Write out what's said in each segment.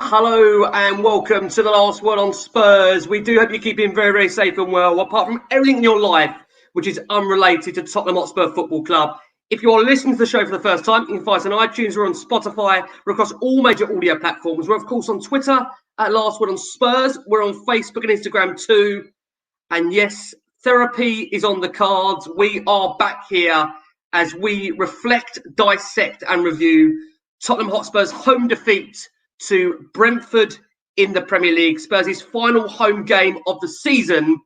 Hello and welcome to the last word on Spurs. We do hope you're keeping very, very safe and well, apart from everything in your life which is unrelated to Tottenham Hotspur Football Club. If you're listening to the show for the first time, you can find us on iTunes, we're on Spotify, we're across all major audio platforms. We're, of course, on Twitter at Last Word on Spurs. We're on Facebook and Instagram too. And yes, therapy is on the cards. We are back here as we reflect, dissect and review Tottenham Hotspur's home defeat to Brentford in the Premier League, Spurs' final home game of the season.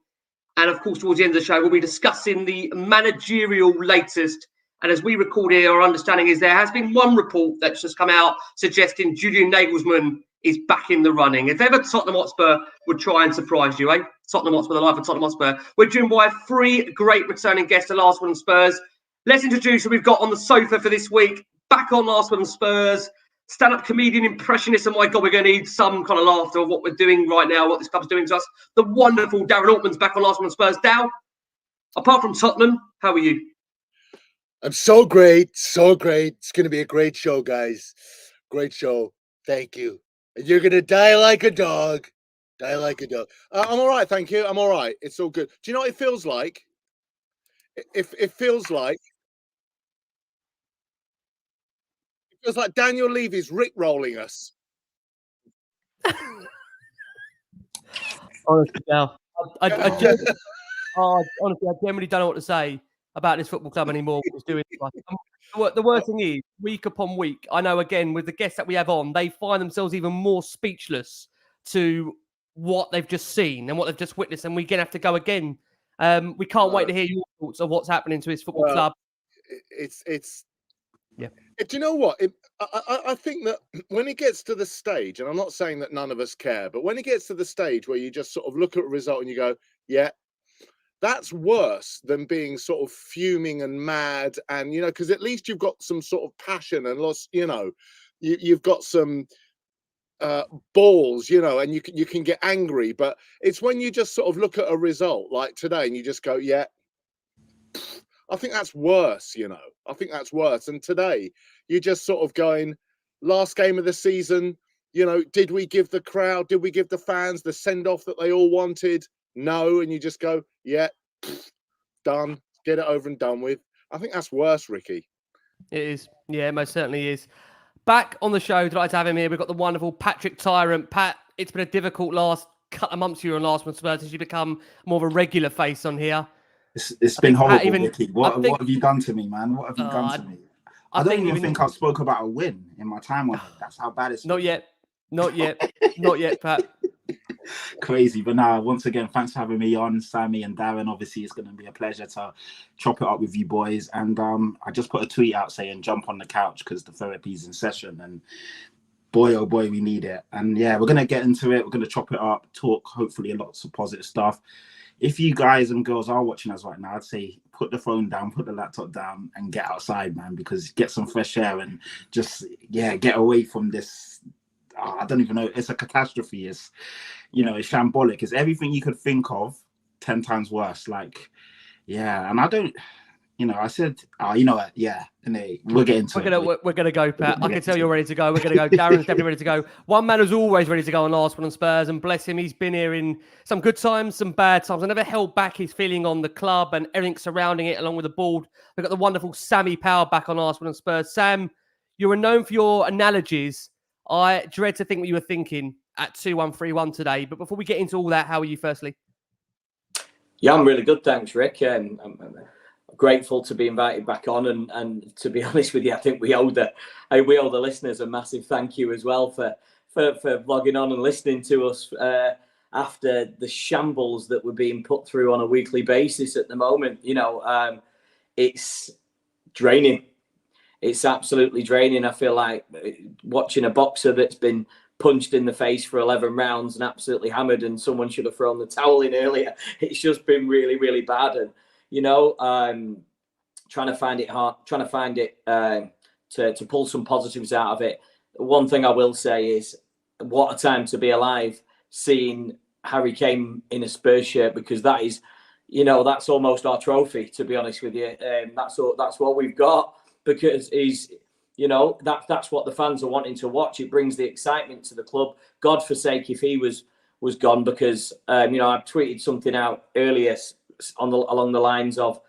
And of course, towards the end of the show, we'll be discussing the managerial latest. And as we record here, our understanding is there has been one report that's just come out suggesting Julian Nagelsmann is back in the running. If ever Tottenham Hotspur would try and surprise you, Tottenham Hotspur, the life of Tottenham Hotspur. We're joined by three great returning guests, the last one on Spurs. Let's introduce who we've got on the sofa for this week. Back on last one on Spurs. Stand-up comedian, impressionist, and my God, we're going to need some kind of laughter of what we're doing right now, what this club's doing to us. The wonderful Darren Altman's back on last one on Spurs. Dow, apart from Tottenham, how are you? I'm so great, so great. It's going to be a great show, guys. Great show. Thank you. And you're going to die like a dog. Die like a dog. I'm all right, thank you. I'm all right. It's all good. Do you know what it feels like? It feels like Daniel Levy's Rick-rolling us. Honestly, now, honestly, I generally don't know what to say about this football club anymore. What it's doing. The worst thing is, week upon week, I know again with the guests that we have on, they find themselves even more speechless to what they've just seen and what they've just witnessed, and we again have to go again. We can't wait to hear your thoughts of what's happening to his football club. Yeah. Do you know what? I think that when it gets to the stage, and I'm not saying that none of us care, but when it gets to the stage where you just sort of look at a result and you go, yeah, that's worse than being sort of fuming and mad. And, you know, because at least you've got some sort of passion and loss, you know, you've got some balls, you know, and you can get angry. But it's when you just sort of look at a result like today and you just go, yeah, I think that's worse, you know. I think that's worse. And today, you're just sort of going, last game of the season, you know, did we give the crowd, did we give the fans the send-off that they all wanted? No. And you just go, yeah, done. Get it over and done with. I think that's worse, Ricky. It is. Yeah, it most certainly is. Back on the show, delighted to have him here. We've got the wonderful Patrick Tyrant. Pat, it's been a difficult last couple of months for you on Last One Spurs as you become more of a regular face on here. It's been horrible, Ricky. What have you done to me, man? What have you done to me? I don't even think I've spoke about a win in my time on it. That's how bad it's Not yet. Not yet, Pat. Crazy. But now, once again, thanks for having me on, Sammy and Darren. Obviously, it's going to be a pleasure to chop it up with you boys. And I just put a tweet out saying jump on the couch because the therapy's in session. And boy, oh boy, we need it. And yeah, we're going to get into it. We're going to chop it up, talk hopefully lots of positive stuff. If you guys and girls are watching us right now, I'd say put the phone down, put the laptop down and get outside, man, because get some fresh air and just, yeah, get away from this. I don't even know. It's a catastrophe. It's, you know, it's shambolic. It's everything you could think of 10 times worse. Like, yeah. And I don't, you know, I said, you know what? Yeah. And we'll get into it. We're going to go, Pat. I can tell you're ready to go. We're going to go. Darren's definitely ready to go. One man who's always ready to go on Last One on Spurs, and bless him, he's been here in some good times, some bad times. I never held back his feeling on the club and everything surrounding it, along with the board. We've got the wonderful Sammy Powell back on Last One on Spurs. Sam, you were known for your analogies. I dread to think what you were thinking at 2-1-3-1 today. But before we get into all that, how are you firstly? Yeah, I'm really good, thanks, Rick. I'm grateful to be invited back on, and to be honest with you, I think we owe the listeners a massive thank you as well for logging on and listening to us after the shambles that we're being put through on a weekly basis at the moment. You know, it's draining. It's absolutely draining. I feel like watching a boxer that's been punched in the face for 11 rounds and absolutely hammered, and someone should have thrown the towel in earlier. It's just been really, really bad. And, you know, trying to find it hard, to pull some positives out of it. One thing I will say is, what a time to be alive, seeing Harry Kane in a Spurs shirt, because that is, you know, that's almost our trophy, to be honest with you. That's what we've got, because You know, that's what the fans are wanting to watch. It brings the excitement to the club. God forsake if he was gone, because you know, I tweeted something out earlier along the lines of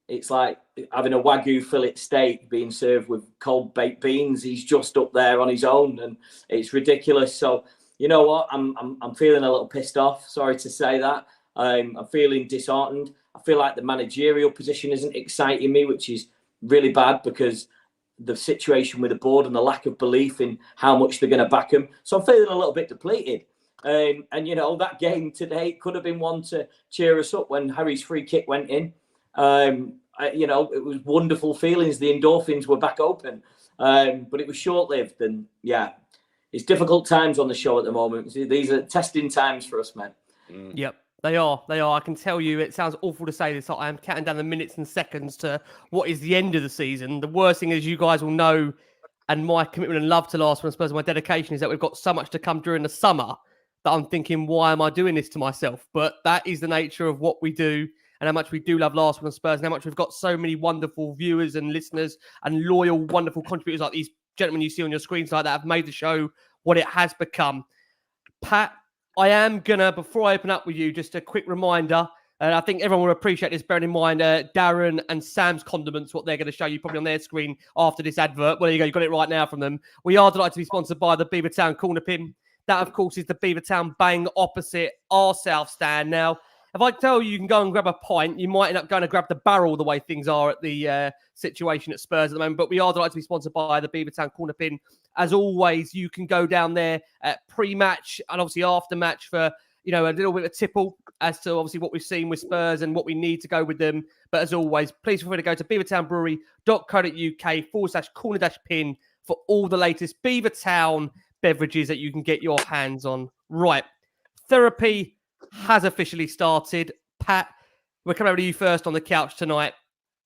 it's like having a Wagyu fillet steak being served with cold baked beans. He's just up there on his own, and it's ridiculous. So you know what, I'm feeling a little pissed off. Sorry to say that. I'm feeling disheartened. I feel like the managerial position isn't exciting me, which is really bad, because the situation with the board and the lack of belief in how much they're going to back him. So I'm feeling a little bit depleted. And you know, that game today could have been one to cheer us up when Harry's free kick went in. You know, it was wonderful feelings. The endorphins were back open, but it was short-lived. And yeah, it's difficult times on the show at the moment. These are testing times for us, man. Yep. They are. I can tell you, it sounds awful to say this. I am counting down the minutes and seconds to what is the end of the season. The worst thing is, you guys will know, and my commitment and love to Last One Spurs, my dedication, is that we've got so much to come during the summer that I'm thinking, why am I doing this to myself? But that is the nature of what we do, and how much we do love Last One Spurs, and how much we've got so many wonderful viewers and listeners and loyal, wonderful contributors like these gentlemen you see on your screens like that have made the show what it has become. Pat, I am going to, before I open up with you, just a quick reminder, and I think everyone will appreciate this, bearing in mind Darren and Sam's condiments, what they're going to show you probably on their screen after this advert. Well, there you go, you've got it right now from them. We are delighted to be sponsored by the Beavertown Corner Pin. That, of course, is the Beavertown Bang opposite our South stand. Now, if I tell you can go and grab a pint, you might end up going to grab the barrel the way things are at the situation at Spurs at the moment. But we are delighted to be sponsored by the Beavertown Corner Pin. As always, you can go down there at pre-match and obviously after-match for, you know, a little bit of tipple as to obviously what we've seen with Spurs and what we need to go with them. But as always, please feel free to go to beavertownbrewery.co.uk/corner-pin for all the latest Beavertown beverages that you can get your hands on. Right. Therapy has officially started. Pat, we're coming over to you first on the couch tonight.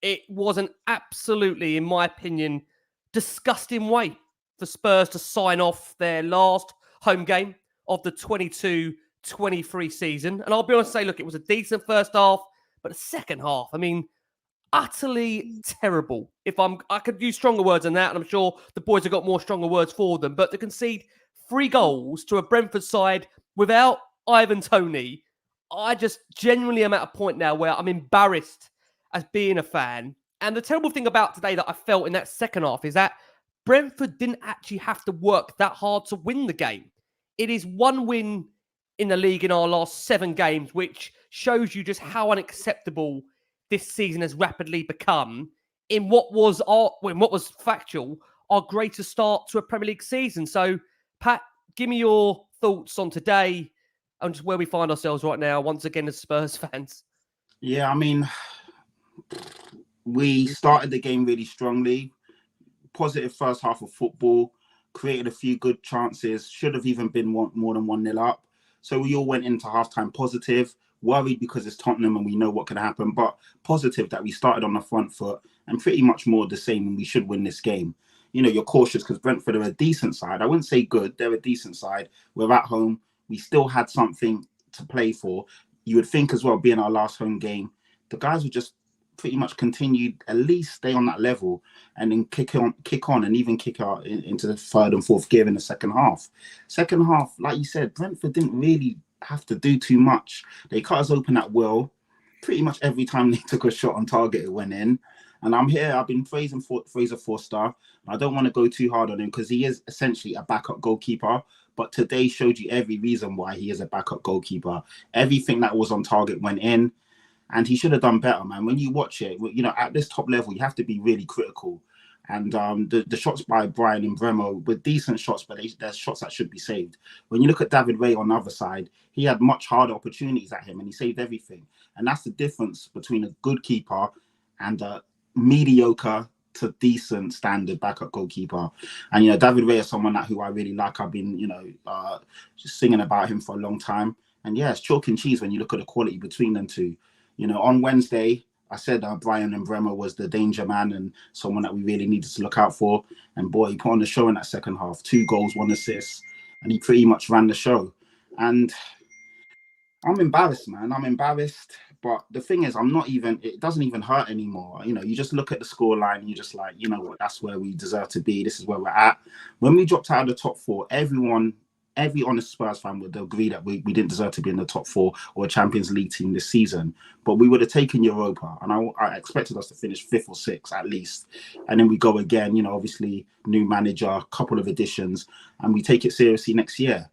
It was an absolutely, in my opinion, disgusting way for Spurs to sign off their last home game of the 22-23 season. And I'll be honest and say, look, it was a decent first half, but the second half, I mean, utterly terrible. I could use stronger words than that, and I'm sure the boys have got more stronger words for them, but to concede 3 goals to a Brentford side without Ivan Toney, I just genuinely am at a point now where I'm embarrassed as being a fan. And the terrible thing about today that I felt in that second half is that Brentford didn't actually have to work that hard to win the game. It is 1 win in the league in our last 7 games, which shows you just how unacceptable this season has rapidly become in what was factual, our greatest start to a Premier League season. So, Pat, give me your thoughts on today and just where we find ourselves right now, once again, as Spurs fans. Yeah, I mean, we started the game really strongly. Positive first half of football, created a few good chances, should have even been more than 1-0 up. So we all went into halftime positive, worried because it's Tottenham and we know what can happen, but positive that we started on the front foot and pretty much more the same, and we should win this game. You know, you're cautious because Brentford are a decent side. I wouldn't say good, they're a decent side. We're at home. We still had something to play for. You would think as well, being our last home game, the guys would just pretty much continue, at least stay on that level and then kick on and even kick out into the third and fourth gear in the second half. Second half, like you said, Brentford didn't really have to do too much. They cut us open at will. Pretty much every time they took a shot on target, it went in. And I've been praising Fraser Forster. I don't want to go too hard on him because he is essentially a backup goalkeeper. But today showed you every reason why he is a backup goalkeeper. Everything that was on target went in. And he should have done better, man. When you watch it, you know, at this top level, you have to be really critical. And the shots by Brian and Bremo were decent shots, but there's shots that should be saved. When you look at David Ray on the other side, he had much harder opportunities at him and he saved everything. And that's the difference between a good keeper and a mediocre to decent standard backup goalkeeper. And, you know, David Ray is someone who I really like. I've been, you know, just singing about him for a long time. And yeah, it's chalk and cheese when you look at the quality between them two. You know, on Wednesday, I said Brian and Bremer was the danger man and someone that we really needed to look out for. And boy, he put on the show in that second half. 2 goals, 1 assist. And he pretty much ran the show. And I'm embarrassed, man. I'm embarrassed. But the thing is, it doesn't even hurt anymore. You know, you just look at the scoreline and you're just like, you know what, that's where we deserve to be. This is where we're at. When we dropped out of the top four, every honest Spurs fan would agree that we didn't deserve to be in the top four or a Champions League team this season. But we would have taken Europa. And I expected us to finish 5th or 6th at least. And then we go again, you know, obviously new manager, a couple of additions, and we take it seriously next year.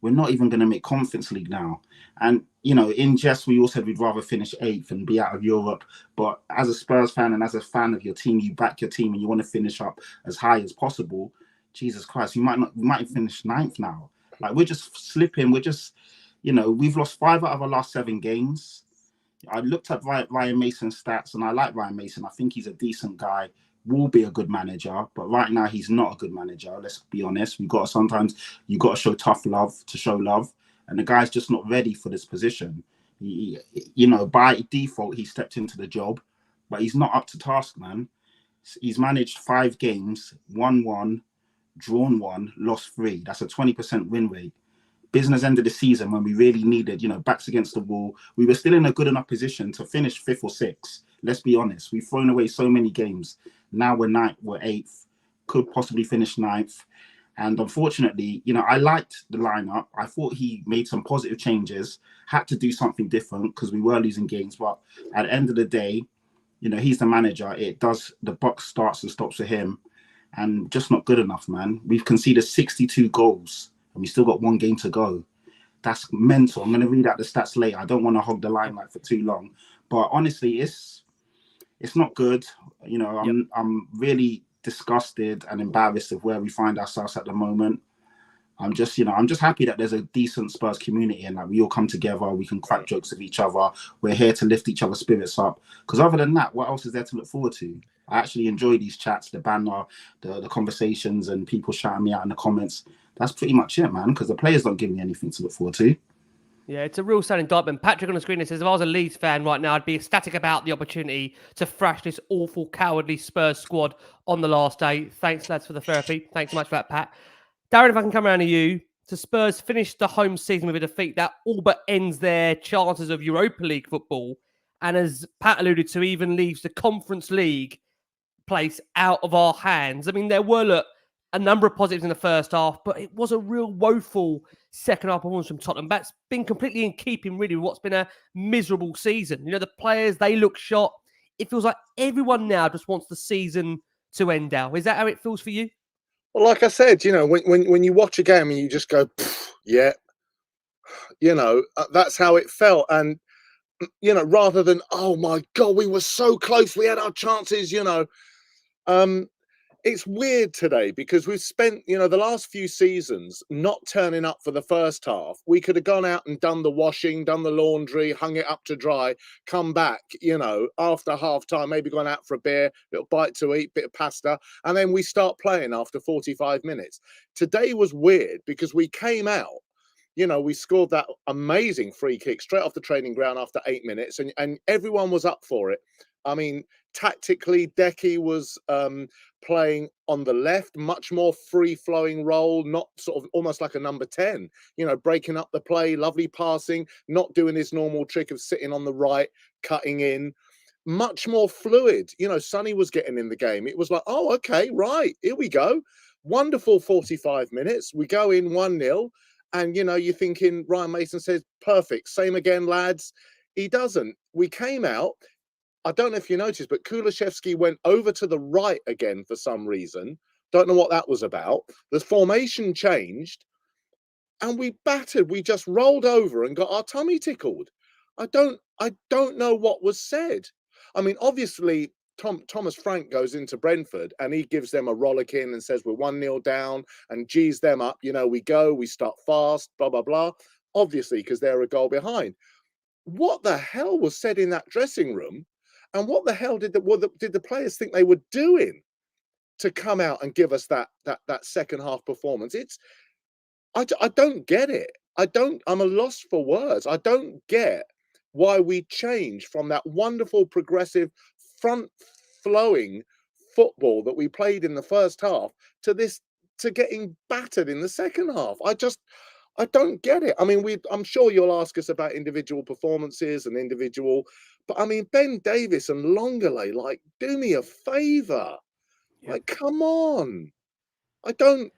We're not even going to make Conference League now. And, you know, in jest, we all said we'd rather finish 8th and be out of Europe. But as a Spurs fan and as a fan of your team, you back your team and you want to finish up as high as possible. Jesus Christ, we might finish 9th now. Like, we're just slipping. We're just, you know, we've lost 5 out of our last 7 games. I looked at Ryan Mason's stats and I like Ryan Mason. I think he's a decent guy. Will be a good manager, but right now he's not a good manager. Let's be honest. You got to show tough love to show love, and the guy's just not ready for this position. You know, by default he stepped into the job, but he's not up to task, man. He's managed 5 games, won 1, drawn 1, lost 3. That's a 20% win rate. Business end of the season when we really needed, you know, backs against the wall. We were still in a good enough position to finish 5th or 6th. Let's be honest. We've thrown away so many games. Now we're 9th, we're 8th, could possibly finish 9th. And unfortunately, you know, I liked the lineup. I thought he made some positive changes, had to do something different because we were losing games. But at the end of the day, you know, he's the manager. The buck starts and stops with him. And just not good enough, man. We've conceded 62 goals and we still got 1 game to go. That's mental. I'm going to read out the stats later. I don't want to hog the limelight for too long. But honestly, it's not good. You know, I'm really disgusted and embarrassed of where we find ourselves at the moment. I'm just happy that there's a decent Spurs community and that we all come together. We can crack jokes with each other. We're here to lift each other's spirits up. Because other than that, what else is there to look forward to? I actually enjoy these chats, the banter, the conversations, and people shouting me out in the comments. That's pretty much it, man. Because the players don't give me anything to look forward to. Yeah, it's a real sad indictment. Patrick on the screen says, if I was a Leeds fan right now, I'd be ecstatic about the opportunity to thrash this awful, cowardly Spurs squad on the last day. Thanks, lads, for the therapy. Thanks so much for that, Pat. Darren, if I can come around to you. So Spurs finished the home season with a defeat that all but ends their chances of Europa League football. And as Pat alluded to, even leaves the Conference League place out of our hands. I mean, there were, a number of positives in the first half, but it was a real woeful second half performance from Tottenham. That's been completely in keeping, really, with what's been a miserable season. You know, the players, they look shot. It feels like everyone now just wants the season to end now. Is that how it feels for you? Well, like I said, you know, when you watch a game and you just go, yeah, you know, that's how it felt. And, you know, rather than, oh my God, we were so close, we had our chances, you know. It's weird today because we've spent, you know, the last few seasons not turning up for the first half. We could have gone out and done the washing, done the laundry, hung it up to dry, come back, you know, after half time, maybe gone out for a beer, little bite to eat, bit of pasta, and then we start playing after 45 minutes. Today was weird because we came out, you know, we scored that amazing free kick straight off the training ground after 8 minutes, and everyone was up for it. I mean, tactically, Decky was playing on the left, much more free-flowing role, not sort of almost like a number 10, you know, breaking up the play, lovely passing, not doing his normal trick of sitting on the right, cutting in, much more fluid. You know, Sonny was getting in the game. It was like, oh, okay, right, here we go. Wonderful 45 minutes. We go in 1-0, and, you know, you're thinking, Ryan Mason says, perfect, same again, lads. He doesn't. We came out. I don't know if you noticed, but Kulishevsky went over to the right again for some reason. Don't know what that was about. The formation changed and we battered. We just rolled over and got our tummy tickled. I don't know what was said. I mean, obviously, Thomas Frank goes into Brentford and he gives them a rollicking and says we're 1-0 down and G's them up. You know, we start fast, blah, blah, blah. Obviously, because they're a goal behind. What the hell was said in that dressing room? And what the hell did the players think they were doing to come out and give us that second half performance? I don't get it. I'm a loss for words. I don't get why we changed from that wonderful, progressive, front-flowing football that we played in the first half to getting battered in the second half. I don't get it. I mean, I'm sure you'll ask us about individual performances and individual, but I mean, Ben Davies and Longley, like, do me a favour. Yeah. Like, come on. I don't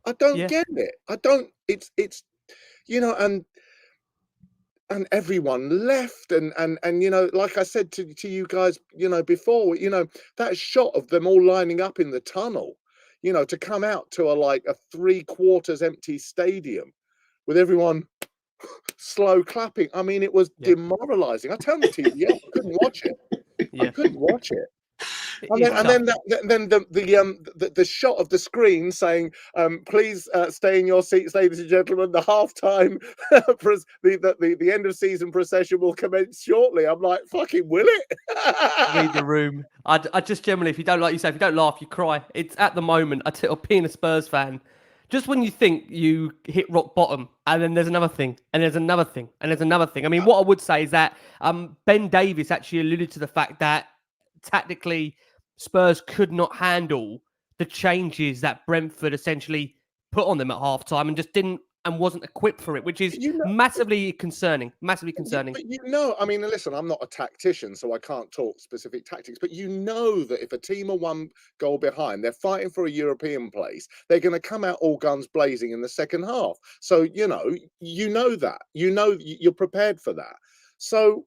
Yeah. get it. It's and everyone left and like I said to you guys, before, that shot of them all lining up in the tunnel, to come out to a 3/4 empty stadium with everyone slow clapping. I mean, it was demoralizing. I turned the TV off. I couldn't watch it. Yeah. I couldn't watch it. It is And then the shot of the screen saying, "Please stay in your seats, ladies and gentlemen. The halftime, the end of season procession will commence shortly." I'm like, "Fucking will it?" Read the room. I just generally, if you don't, like you say, if you don't laugh, you cry. It's at the moment. Being a Spurs fan, just when you think you hit rock bottom, and then there's another thing, and there's another thing, and there's another thing. I mean, what I would say is that Ben Davies actually alluded to the fact that tactically Spurs could not handle the changes that Brentford essentially put on them at halftime and just didn't and wasn't equipped for it, which is massively concerning. Massively concerning. But I mean, listen, I'm not a tactician, so I can't talk specific tactics, but that if a team are 1 goal behind, they're fighting for a European place, they're going to come out all guns blazing in the second half. So, that. You're prepared for that. So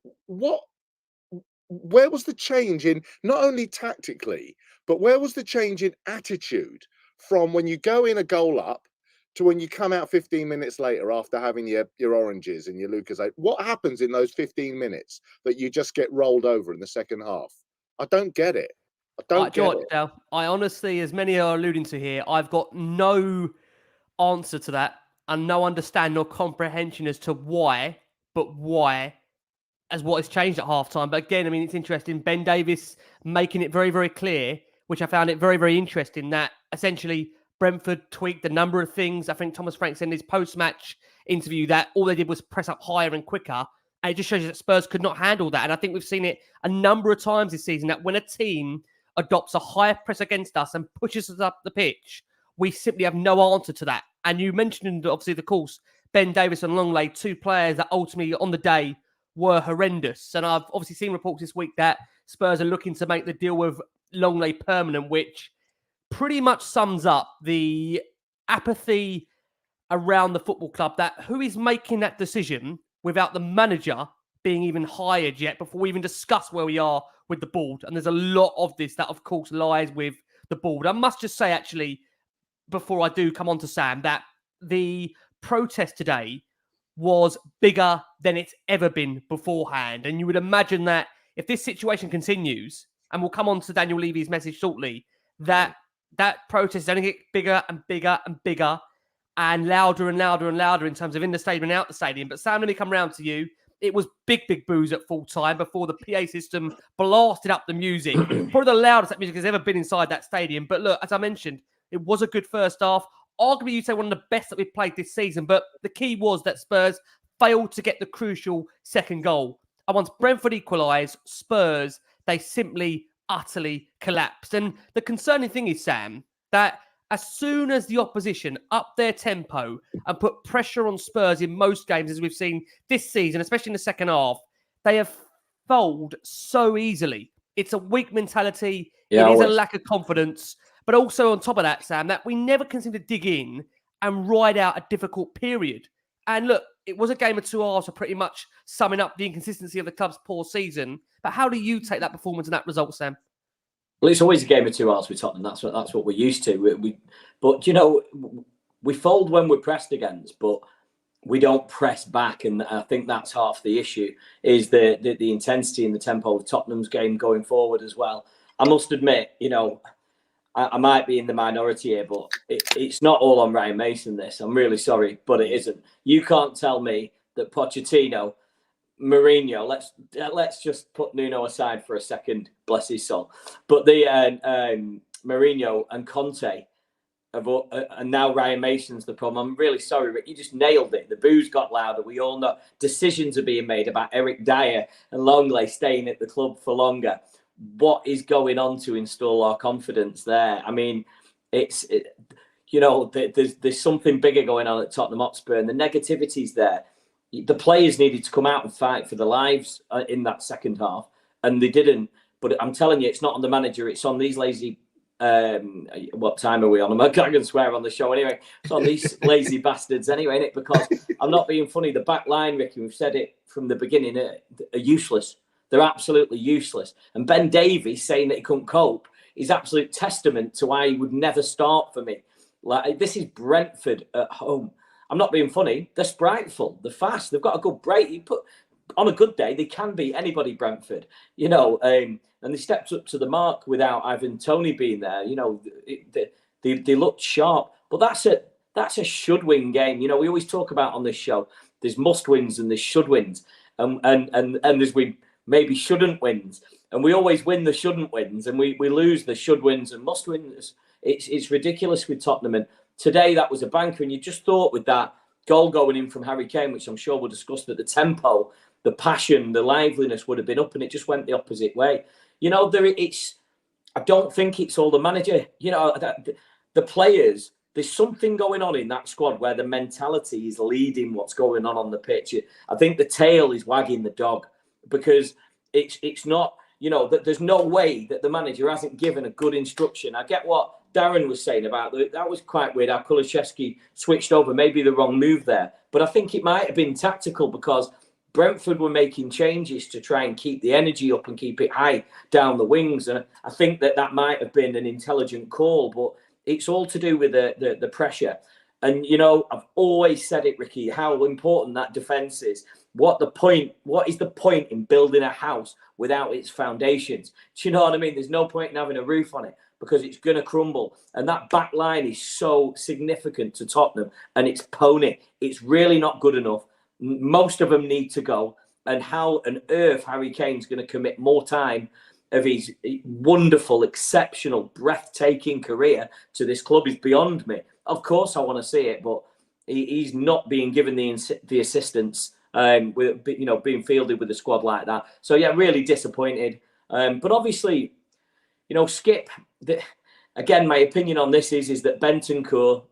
where was the change in, not only tactically, but where was the change in attitude from when you go in a goal up to when you come out 15 minutes later after having your oranges and your Lucozade? What happens in those 15 minutes that you just get rolled over in the second half? I don't get it. I don't get it. Dale, I honestly, as many are alluding to here, I've got no answer to that and no understanding or comprehension as to why as what has changed at halftime. But again, I mean, it's interesting. Ben Davies making it very, very clear, which I found it very, very interesting, that essentially Brentford tweaked a number of things. I think Thomas Frank said in his post-match interview that all they did was press up higher and quicker. And it just shows you that Spurs could not handle that. And I think we've seen it a number of times this season, that when a team adopts a higher press against us and pushes us up the pitch, we simply have no answer to that. And you mentioned, obviously, the course, Ben Davies and Longley, 2 players that ultimately on the day were horrendous. And I've obviously seen reports this week that Spurs are looking to make the deal with Longley permanent, which pretty much sums up the apathy around the football club, that who is making that decision without the manager being even hired yet before we even discuss where we are with the board. And there's a lot of this that, of course, lies with the board. I must just say, actually, before I do come on to Sam, that the protest today was bigger than it's ever been beforehand. And you would imagine that if this situation continues, and we'll come on to Daniel Levy's message shortly, that protest is only going to get bigger and bigger and bigger and louder and louder and louder in terms of in the stadium and out the stadium. But Sam, let me come round to you. It was big, big boos at full time before the PA system blasted up the music. Probably the loudest that music has ever been inside that stadium. But look, as I mentioned, it was a good first half. Arguably, you'd say one of the best that we've played this season. But the key was that Spurs failed to get the crucial second goal. And once Brentford equalised, Spurs, they simply, utterly collapsed. And the concerning thing is, Sam, that as soon as the opposition upped their tempo and put pressure on Spurs in most games, as we've seen this season, especially in the second half, they have folded so easily. It's a weak mentality. It is a lack of confidence. But also on top of that, Sam, that we never can seem to dig in and ride out a difficult period. And look, it was a game of 2 halves for pretty much summing up the inconsistency of the club's poor season. But how do you take that performance and that result, Sam? Well, it's always a game of 2 halves with Tottenham. That's what we're used to. But we fold when we're pressed against, but we don't press back, and I think that's half the issue. Is the intensity and the tempo of Tottenham's game going forward as well. I must admit, I might be in the minority here, but it's not all on Ryan Mason. This, I'm really sorry, but it isn't. You can't tell me that Pochettino, Mourinho, let's just put Nuno aside for a second, bless his soul. But the Mourinho and Conte and now Ryan Mason's the problem. I'm really sorry, Rick. You just nailed it. The boos got louder. We all know decisions are being made about Eric Dyer and Longley staying at the club for longer. What is going on to install our confidence there? I mean, you know, there's something bigger going on at Tottenham Hotspur, and the negativity's there. The players needed to come out and fight for their lives in that second half, and they didn't. But I'm telling you, it's not on the manager. It's on these lazy. What time are we on? I'm not going to swear on the show anyway. It's on these lazy bastards anyway, innit? Because I'm not being funny. The back line, Ricky, we've said it from the beginning, are useless. They're absolutely useless. And Ben Davies saying that he couldn't cope is absolute testament to why he would never start for me. Like, this is Brentford at home. I'm not being funny. They're spriteful. They're fast. They've got a good break. You put on a good day, they can beat anybody, Brentford. You know, and they stepped up to the mark without Ivan Toney being there. You know, they looked sharp. But that's a should-win game. You know, we always talk about on this show, there's must-wins and there's should-wins. And there's maybe shouldn't wins. And we always win the shouldn't wins, and we lose the should wins and must wins. It's ridiculous with Tottenham. And today that was a banker, and you just thought with that goal going in from Harry Kane, which I'm sure we'll discuss, that the tempo, the passion, the liveliness would have been up, and it just went the opposite way. You know, I don't think it's all the manager. You know, the players, there's something going on in that squad where the mentality is leading what's going on the pitch. I think the tail is wagging the dog, because it's not, you know, that there's no way that the manager hasn't given a good instruction. I get what Darren was saying about that was quite weird how Kulusevski switched over, maybe the wrong move there. But I think it might have been tactical, because Brentford were making changes to try and keep the energy up and keep it high down the wings. And I think that might have been an intelligent call, but it's all to do with the pressure. And, you know, I've always said it, Ricky, how important that defence is. What is the point in building a house without its foundations? Do you know what I mean? There's no point in having a roof on it, because it's going to crumble. And that back line is so significant to Tottenham, and it's pony. It's really not good enough. Most of them need to go. And how on earth Harry Kane's going to commit more time of his wonderful, exceptional, breathtaking career to this club is beyond me. Of course I want to see it, but he's not being given the assistance with, you know, being fielded with a squad like that. So yeah, really disappointed. But obviously, you know, Skip, again, my opinion on this is that Bentancur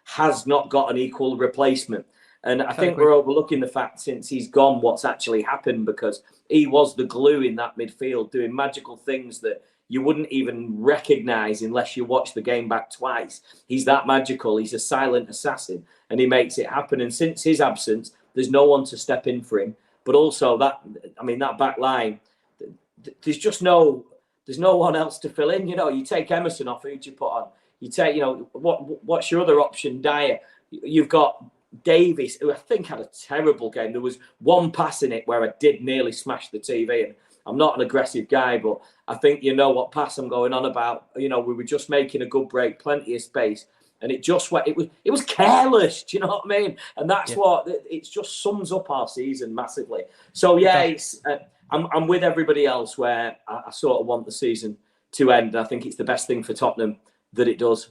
has not got an equal replacement. And I think we're overlooking the fact, since he's gone, what's actually happened, because he was the glue in that midfield, doing magical things that you wouldn't even recognise unless you watch the game back twice. He's that magical. He's a silent assassin, and he makes it happen. And since his absence, there's no one to step in for him. But also that back line, there's no one else to fill in. You know, you take Emerson off, who'd you put on? You take, you know, what's your other option? Dyer. You've got Davies, who I think had a terrible game. There was one pass in it where I did nearly smash the TV, and I'm not an aggressive guy, but I think you know what pass I'm going on about. You know, we were just making a good break, plenty of space, and it just went. It was careless. Do you know what I mean? And that's what it just sums up our season massively. So yeah, it's I'm with everybody else where I sort of want the season to end. I think it's the best thing for Tottenham that it does.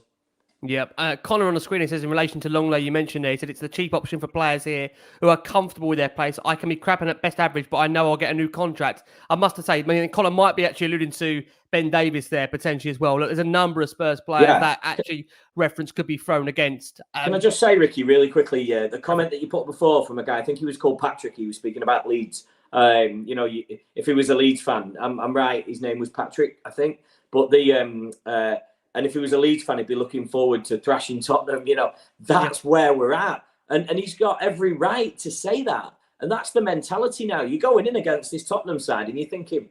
Yep. Connor on the screen, he says, in relation to Longley, you mentioned there, he said it's the cheap option for players here who are comfortable with their place. I can be crapping at best average, but I know I'll get a new contract. I must say, I mean, Connor might be actually alluding to Ben Davies there potentially as well. Look, there's a number of Spurs players that actually reference could be thrown against. Can I just say, Ricky, really quickly, the comment that you put before from a guy, I think he was called Patrick, he was speaking about Leeds. You know, if he was a Leeds fan, I'm right, his name was Patrick, I think. But and if he was a Leeds fan, he'd be looking forward to thrashing Tottenham. You know, that's where we're at. And he's got every right to say that. And that's the mentality now. You're going in against this Tottenham side and you're thinking,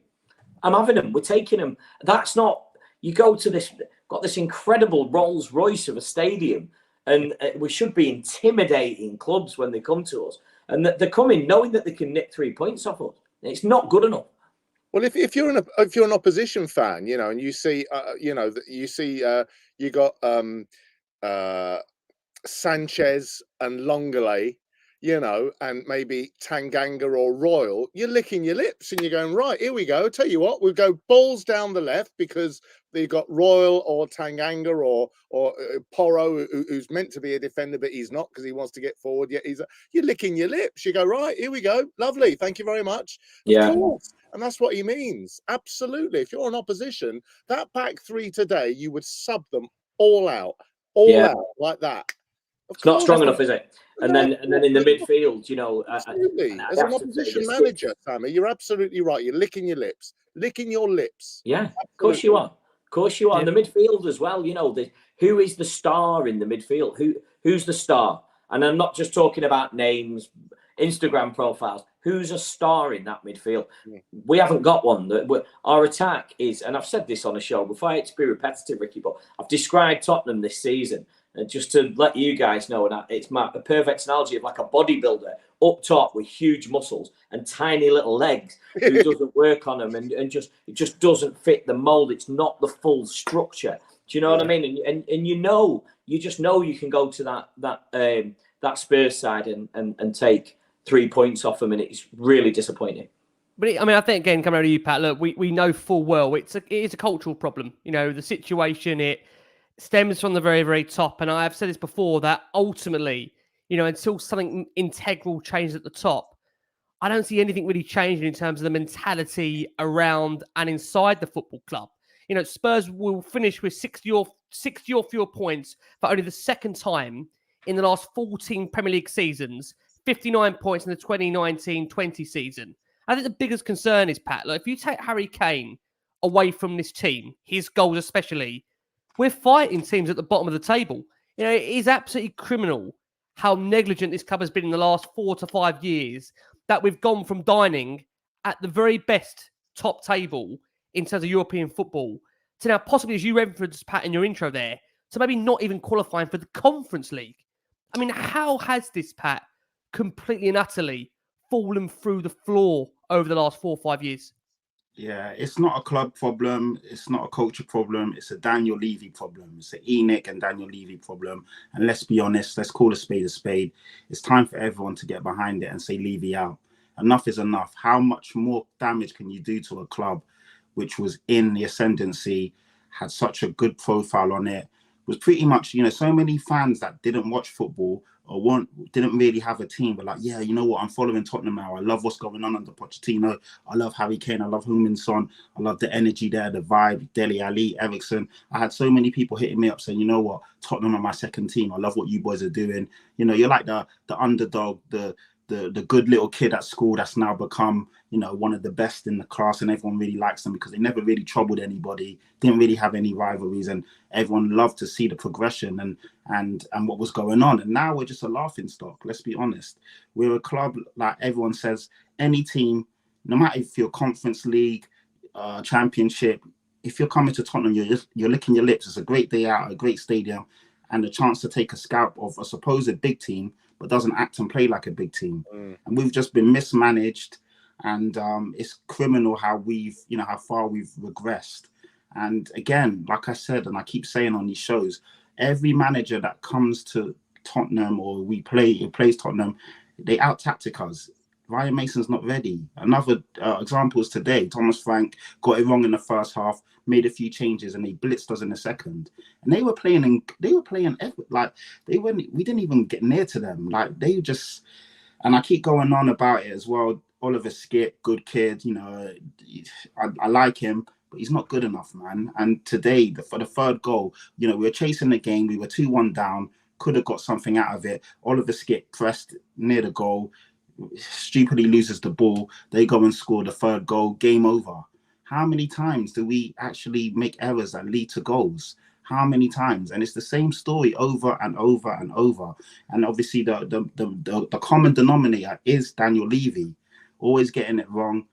I'm having them, we're taking them. That's not, you go to this, got this incredible Rolls Royce of a stadium, and we should be intimidating clubs when they come to us. And they're coming knowing that they can nick 3 points off us. It's not good enough. Well, if you're an opposition fan, you know, and you see, you got Sanchez and Longley, you know, and maybe Tanganga or Royal, you're licking your lips and you're going, right, here we go. Tell you what, we'll go balls down the left because they've got Royal or Tanganga or Porro, who's meant to be a defender, but he's not because he wants to get forward. Yet you're licking your lips. You go, right, here we go. Lovely. Thank you very much. Yeah. Of course. And that's what he means. Absolutely. If you're an opposition, that back three today, you would sub them all out. all out like that. It's not strong enough, is it? And then in the midfield, absolutely. As an opposition manager, Sammy, you're absolutely right. You're licking your lips. Yeah, of course you are. Of course you are. And the midfield as well. Who is the star in the midfield? Who's the star? And I'm not just talking about names, Instagram profiles. Who's a star in that midfield? We haven't got one. Our attack is, and I've said this on a show before. I hate to be repetitive, Ricky, but I've described Tottenham this season. Just to let you guys know, and it's a perfect analogy of like a bodybuilder up top with huge muscles and tiny little legs who doesn't work on them and it just doesn't fit the mold. It's not the full structure. Do you know what I mean? And you just know you can go to that Spurs side and take 3 points off them, and it's really disappointing. But I think, again, coming over to you, Pat, look, we know full well it is a cultural problem. The situation, it stems from the very, very top. And I have said this before, that ultimately, until something integral changes at the top, I don't see anything really changing in terms of the mentality around and inside the football club. Spurs will finish with 60 or fewer points for only the second time in the last 14 Premier League seasons, 59 points in the 2019-20 season. I think the biggest concern is, Pat, if you take Harry Kane away from this team, his goals especially, we're fighting teams at the bottom of the table. It is absolutely criminal how negligent this club has been in the last 4 to 5 years, that we've gone from dining at the very best top table in terms of European football to now possibly, as you referenced, Pat, in your intro there, to maybe not even qualifying for the Conference League. I mean, how has this, Pat, completely and utterly fallen through the floor over the last 4 or 5 years? Yeah, it's not a club problem. It's not a culture problem. It's a Daniel Levy problem. It's an Enoch and Daniel Levy problem. And let's be honest, let's call a spade a spade. It's time for everyone to get behind it and say Levy out. Enough is enough. How much more damage can you do to a club which was in the ascendancy, had such a good profile on it, was pretty much, so many fans that didn't watch football or didn't really have a team, but like, yeah, you know what, I'm following Tottenham now. I love what's going on under Pochettino. I love Harry Kane. I love Heung-min Son. I love the energy there, the vibe, Dele Alli, Ericsson. I had so many people hitting me up saying, you know what, Tottenham are my second team. I love what you boys are doing. You're like the underdog, the good little kid at school that's now become, one of the best in the class, and everyone really likes them because they never really troubled anybody, didn't really have any rivalries, and everyone loved to see the progression and what was going on. And now we're just a laughing stock. Let's be honest. We're a club, like everyone says, any team, no matter if you're Conference League, Championship, if you're coming to Tottenham, you're licking your lips. It's a great day out, a great stadium, and the chance to take a scalp of a supposed big team, but doesn't act and play like a big team. And we've just been mismanaged, and it's criminal how how far we've regressed. And again, like I said, and I keep saying on these shows, every manager that comes to Tottenham or plays Tottenham, they out-tactic us. Ryan Mason's not ready. Another example is today. Thomas Frank got it wrong in the first half, made a few changes, and they blitzed us in the second. And we didn't even get near to them. Like, they just, and I keep going on about it as well. Oliver Skip, good kid, I like him, but he's not good enough, man. And today, for the third goal, we were chasing the game. We were 2-1 down, could have got something out of it. Oliver Skip pressed near the goal, stupidly loses the ball. They go and score the third goal, game over. How many times do we actually make errors that lead to goals? How many times? And it's the same story over and over and over. And obviously the common denominator is Daniel Levy, always getting it wrong.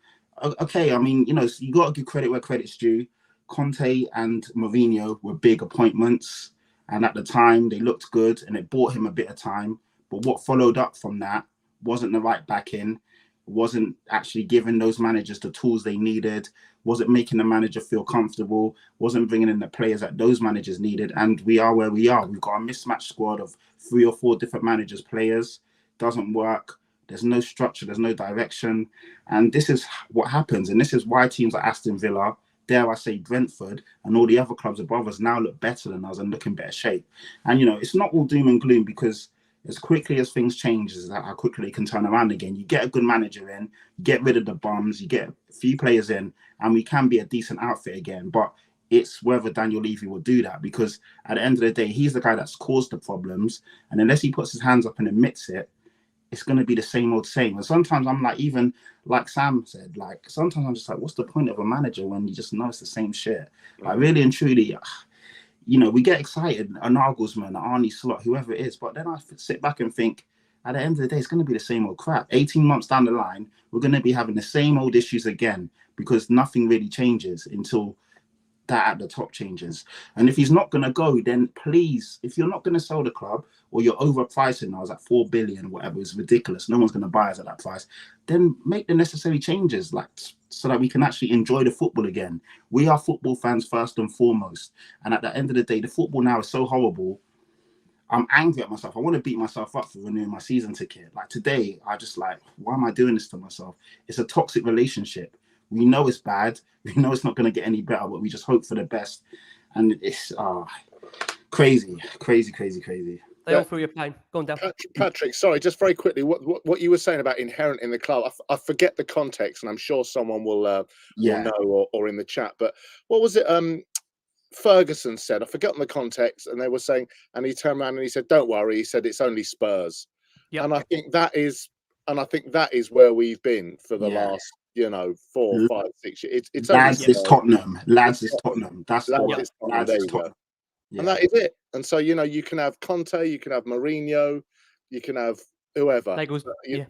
Okay, I mean, you got to give credit where credit's due. Conte and Mourinho were big appointments, and at the time they looked good, and it bought him a bit of time. But what followed up from that wasn't the right backing, wasn't actually giving those managers the tools they needed, wasn't making the manager feel comfortable, wasn't bringing in the players that those managers needed. And we are where we are. We've got a mismatched squad of 3 or 4 different managers, players. Doesn't work. There's no structure. There's no direction. And this is what happens. And this is why teams like Aston Villa, dare I say Brentford, and all the other clubs above us now look better than us and look in better shape. And, it's not all doom and gloom, because as quickly as things change, is how quickly they can turn around again. You get a good manager in, you get rid of the bums, you get a few players in, and we can be a decent outfit again. But It's whether Daniel Levy will do that, because at the end of the day, he's the guy that's caused the problems. And unless he puts his hands up and admits it, it's going to be the same old same. And sometimes I'm like, even like Sam said, like sometimes I'm just like, what's the point of a manager when you just know it's the same shit? Like really and truly, you know, we get excited, a Nagelsmann, Arne Slot, whoever it is, but then I sit back and think, at the end of the day, it's going to be the same old crap. 18 months down the line, we're going to be having the same old issues again, because nothing really changes until that at the top changes. And if he's not going to go, then please, if you're not going to sell the club, or you're overpricing now, it's like 4 billion, whatever, it's ridiculous, no one's going to buy us at that price, then make the necessary changes, like, so that we can actually enjoy the football again. We are football fans first and foremost. And at the end of the day, the football now is so horrible. I'm angry at myself. I want to beat myself up for renewing my season ticket. Like today, I just like, why am I doing this to myself? It's a toxic relationship. We know it's bad. We know it's not going to get any better, but we just hope for the best. And it's crazy. They all feel your pain. Go on, Dan. Patrick, sorry, just very quickly, what you were saying about inherent in the club, I forget the context, and I'm sure someone will know or in the chat. But what was it? Ferguson said, I've forgotten the context, and they were saying, and he turned around and he said, "Don't worry," he said, "it's only Spurs." Yep. And I think that is where we've been for the last, 4, 5, 6 years. It's lads is Tottenham. Lads is Tottenham. That's the one. Lads is Tottenham. Yeah. And that is it. And so, you can have Conte, you can have Mourinho, you can have whoever.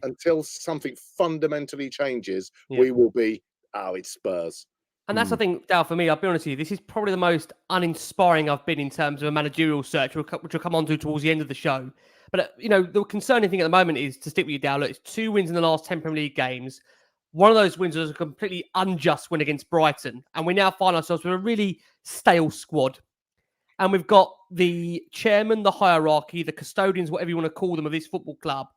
Until something fundamentally changes, we will be, it's Spurs. And that's the thing, Dal, for me, I'll be honest with you, this is probably the most uninspiring I've been in terms of a managerial search, which we'll come on to towards the end of the show. But, the concerning thing at the moment is, to stick with you, Dal, it's 2 wins in the last 10 Premier League games. One of those wins was a completely unjust win against Brighton. And we now find ourselves with a really stale squad. And we've got the chairman, the hierarchy, the custodians, whatever you want to call them, of this football club,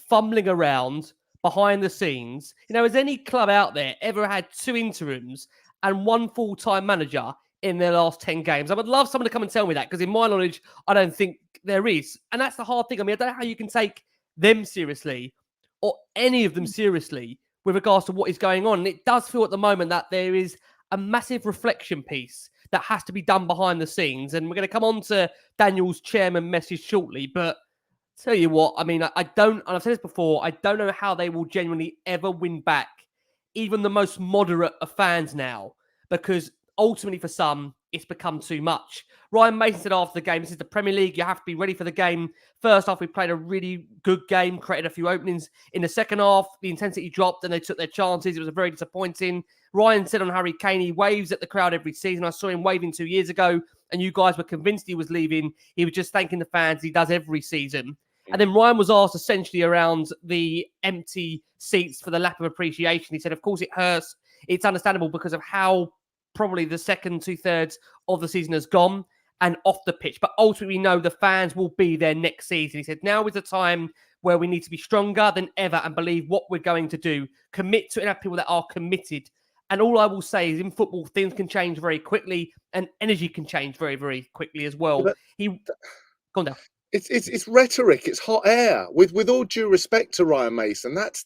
fumbling around behind the scenes. Has any club out there ever had 2 interims and 1 full-time manager in their last 10 games? I would love someone to come and tell me that, because in my knowledge, I don't think there is. And that's the hard thing. I mean, I don't know how you can take them seriously, or any of them seriously, with regards to what is going on. And it does feel at the moment that there is a massive reflection piece that has to be done behind the scenes. And we're going to come on to Daniel's chairman message shortly. But tell you what, I mean, I don't, and I've said this before, I don't know how they will genuinely ever win back even the most moderate of fans now, because ultimately for some, it's become too much. Ryan Mason said after the game, this is the Premier League, you have to be ready for the game. First half, we played a really good game, created a few openings. In the second half, the intensity dropped and they took their chances. It was very disappointing. Ryan said on Harry Kane, he waves at the crowd every season. I saw him waving 2 years ago, and you guys were convinced he was leaving. He was just thanking the fans. He does every season. And then Ryan was asked essentially around the empty seats for the lack of appreciation. He said, of course it hurts. It's understandable because of how probably the second 2/3 of the season has gone and off the pitch. But ultimately, we know the fans will be there next season. He said, now is the time where we need to be stronger than ever and believe what we're going to do. Commit to it and have people that are committed. And all I will say is in football, things can change very quickly and energy can change very, very quickly as well. Go on down. It's rhetoric. It's hot air. With all due respect to Ryan Mason, that's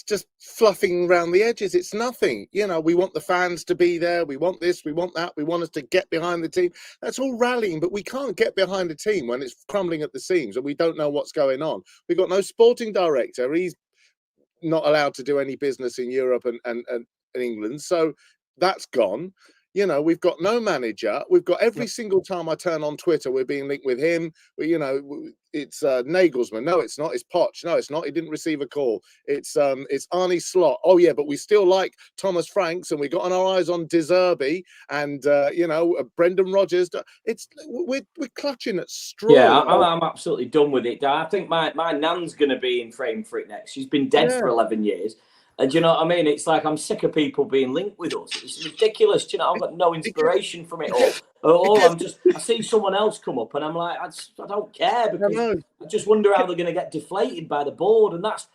just fluffing around the edges. It's nothing. We want the fans to be there. We want this. We want that. We want us to get behind the team. That's all rallying, but we can't get behind the team when it's crumbling at the seams and we don't know what's going on. We've got no sporting director. He's not allowed to do any business in Europe and England. So that's gone. We've got no manager. We've got every single time I turn on Twitter, we're being linked with him. It's Nagelsmann. No, it's not. It's Poch. No, it's not. He didn't receive a call. It's Arne Slot. Oh yeah, but we still like Thomas Franks, and we got our eyes on De Zerbi and Brendan Rodgers. We're clutching at straws. Yeah, I'm absolutely done with it. I think my nan's going to be in frame for it next. She's been dead for 11 years. And do you know what I mean? It's like I'm sick of people being linked with us. It's ridiculous. Do you know, I've got no inspiration from it all. I see someone else come up and I'm like, I don't care, because I just wonder how they're going to get deflated by the board. And that's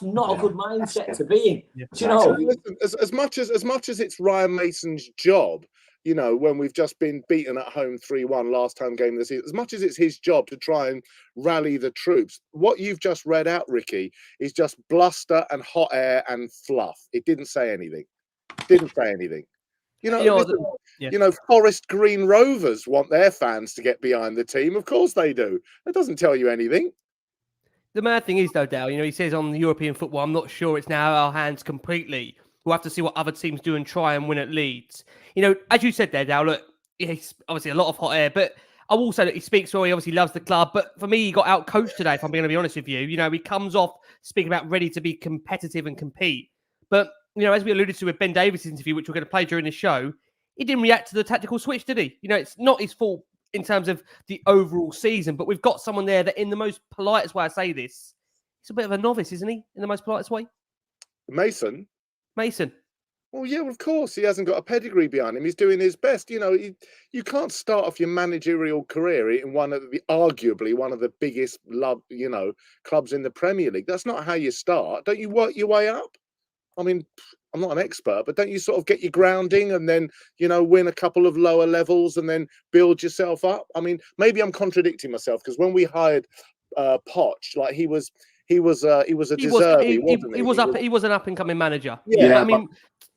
not a good mindset to be in. Do you know? Listen, as much as it's Ryan Mason's job, when we've just been beaten at home 3-1 last time game of the season, as much as it's his job to try and rally the troops, what you've just read out, Ricky, is just bluster and hot air and fluff. It didn't say anything. You know, You know, listen, yeah. you know, Forest Green Rovers want their fans to get behind the team. Of course they do. That doesn't tell you anything. The mad thing is, though, Dale, he says on the European football, I'm not sure it's now our hands completely. We'll have to see what other teams do and try and win at Leeds. As you said there, Dale, look, he's obviously a lot of hot air, but I will say that he speaks well. He obviously loves the club, but for me, he got out coached today, if I'm going to be honest with you. He comes off speaking about ready to be competitive and compete. But, as we alluded to with Ben Davis' interview, which we're going to play during the show, he didn't react to the tactical switch, did he? It's not his fault in terms of the overall season, but we've got someone there that, in the most politest way I say this, he's a bit of a novice, isn't he? In the most politest way. Mason. Well, yeah, of course. He hasn't got a pedigree behind him. He's doing his best. You can't start off your managerial career in arguably one of the biggest clubs in the Premier League. That's not how you start. Don't you work your way up? I mean, I'm not an expert, but don't you sort of get your grounding and then, win a couple of lower levels and then build yourself up? I mean, maybe I'm contradicting myself, because when we hired Poch, like he was a deserving, wasn't he? He was an up and coming manager. Yeah, but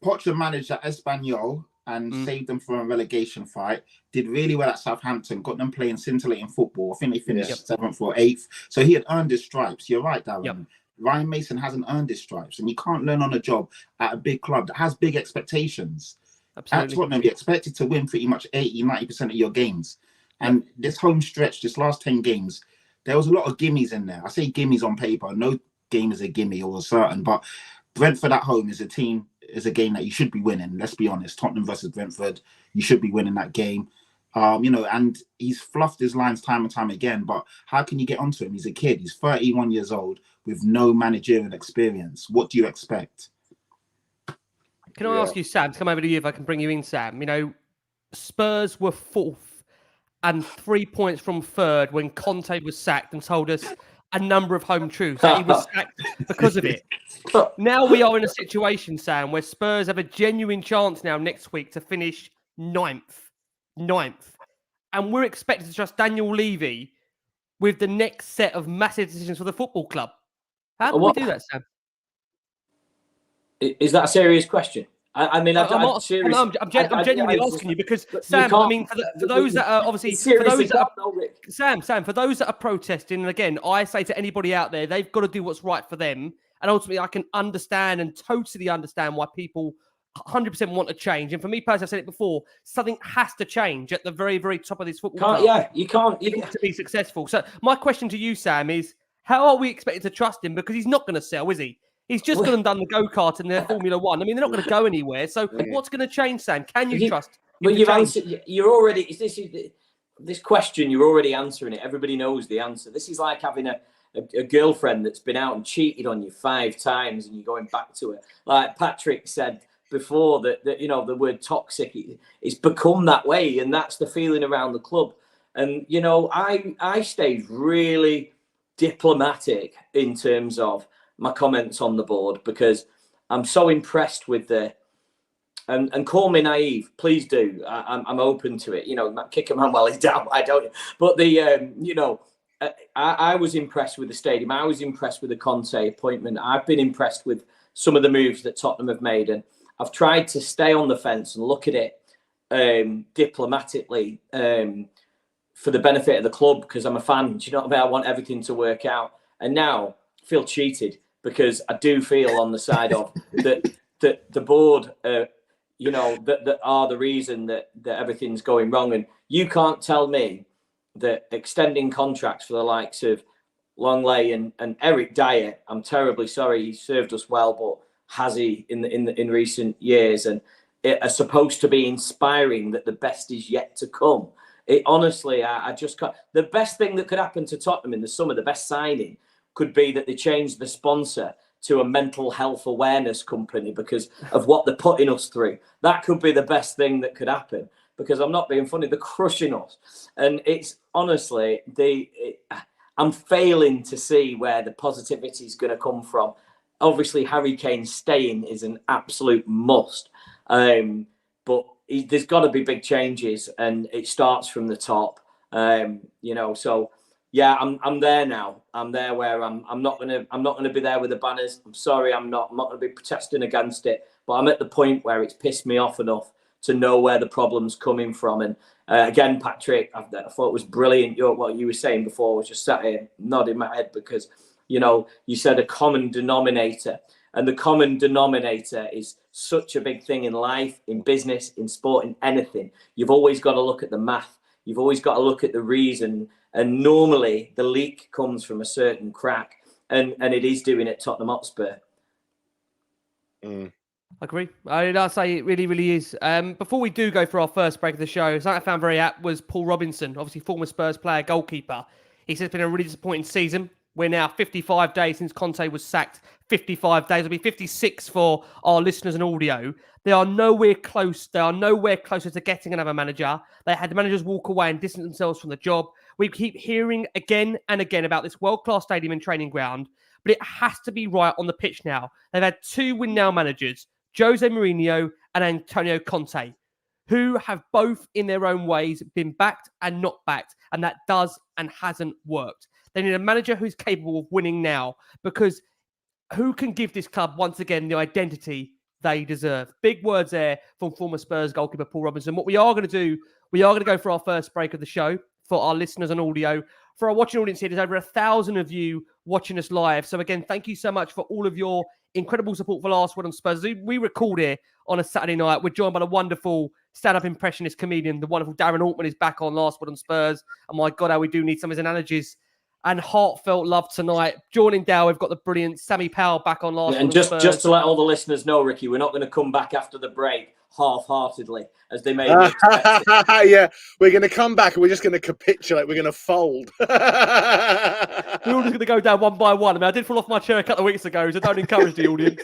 Poch managed at Espanyol and saved them from a relegation fight. Did really well at Southampton. Got them playing scintillating football. I think they finished 7th or 8th. So he had earned his stripes. You're right, Darren. Yep. Ryan Mason hasn't earned his stripes, and you can't learn on a job at a big club that has big expectations. Absolutely. At Tottenham, you're expected to win pretty much 80-90% of your games. And this home stretch, this last 10 games, there was a lot of gimmies in there. I say gimmies on paper. No game is a gimme or a certain, but Brentford at home is a game that you should be winning. Let's be honest. Tottenham versus Brentford, you should be winning that game. And he's fluffed his lines time and time again, but how can you get onto him? He's a kid. He's 31 years old with no managerial experience. What do you expect? Can I ask you, Sam, to come over to you if I can bring you in, Sam? Spurs were 4th and 3 points from 3rd when Conte was sacked, and told us a number of home truths that he was sacked because of it. Now we are in a situation, Sam, where Spurs have a genuine chance now next week to finish 9th. And we're expected to trust Daniel Levy with the next set of massive decisions for the football club. How can we do that, Sam? Is that a serious question? I'm genuinely asking you, because Sam, for those that are obviously, for those that are protesting, and again, I say to anybody out there, they've got to do what's right for them. And ultimately, I can understand and totally understand why people 100% want to change. And for me personally, I've said it before, something has to change at the very, very top of this football club. Yeah, you can't to be successful. So my question to you, Sam, is how are we expected to trust him? Because he's not going to sell, is he? He's just gone and done the go-kart in their Formula One. I mean, they're not going to go anywhere. So what's going to change, Sam? Can you trust? But you've answered. You're already. This question, you're already answering it. Everybody knows the answer. This is like having a girlfriend that's been out and cheated on you 5 times, and you're going back to it. Like Patrick said before, that the word toxic, it's become that way, and that's the feeling around the club. And I stayed really diplomatic in terms of my comments on the board, because I'm so impressed with and call me naive, please do. I'm open to it. Kick a man while he's down. I don't. But I was impressed with the stadium. I was impressed with the Conte appointment. I've been impressed with some of the moves that Tottenham have made, and I've tried to stay on the fence and look at it diplomatically for the benefit of the club, because I'm a fan. Do you know what I mean? I want everything to work out. And now I feel cheated, because I do feel on the side of that the board, that are the reason that everything's going wrong. And you can't tell me that extending contracts for the likes of Longley and Eric Dyer, I'm terribly sorry, he served us well, but has he in recent years, and it are supposed to be inspiring that the best is yet to come. It honestly, I just can't. The best thing that could happen to Tottenham in the summer, the best signing, could be that they change the sponsor to a mental health awareness company because of what they're putting us through. That could be the best thing that could happen, because I'm not being funny, they're crushing us. And it's honestly, I'm failing to see where the positivity is going to come from. Obviously, Harry Kane staying is an absolute must. But there's got to be big changes, and it starts from the top. So yeah, I'm there now. I'm there where I'm not gonna be there with the banners. I'm sorry, I'm not gonna be protesting against it. But I'm at the point where it's pissed me off enough to know where the problem's coming from. And again, Patrick, I thought it was brilliant. What you were saying before, I was just sat here nodding my head because, you know, you said a common denominator. And the common denominator is such a big thing in life, in business, in sport, in anything. You've always got to look at the math. You've always got to look at the reason. And normally the leak comes from a certain crack. And it is doing at Tottenham Hotspur. I agree. I'd say it really, really is. Before we do go for our first break of the show, something I found very apt was Paul Robinson, obviously former Spurs player, goalkeeper. He said it's been a really disappointing season. We're now 55 days since Conte was sacked. 55 days. It'll be 56 for our listeners and audio. They are nowhere close. They are nowhere closer to getting another manager. They had the managers walk away and distance themselves from the job. We keep hearing again and again about this world-class stadium and training ground, but it has to be right on the pitch now. They've had two win-now managers, Jose Mourinho and Antonio Conte, who have both in their own ways been backed and not backed, and that does and hasn't worked. They need a manager who's capable of winning now, because who can give this club once again the identity they deserve? Big words there from former Spurs goalkeeper Paul Robinson. What we are going to do, we are going to go for our first break of the show for our listeners on audio. For our watching audience here, there's over 1,000 of you watching us live. So again, thank you so much for all of your incredible support for Last Word on Spurs. We record here on a Saturday night. We're joined by the wonderful stand-up impressionist comedian, the wonderful Darren Altman is back on Last Word on Spurs. And my God, how we do need some of his analogies and heartfelt love tonight. Joining Dow, we've got the brilliant Sammy Powell back on Last Word on Spurs. And just to let all the listeners know, Ricky, we're not going to come back after the break half-heartedly, as they may be expecting. Yeah, we're going to come back and we're just going to capitulate. We're going to fold. We're all just going to go down one by one. I mean, I did fall off my chair a couple of weeks ago, so don't encourage the audience.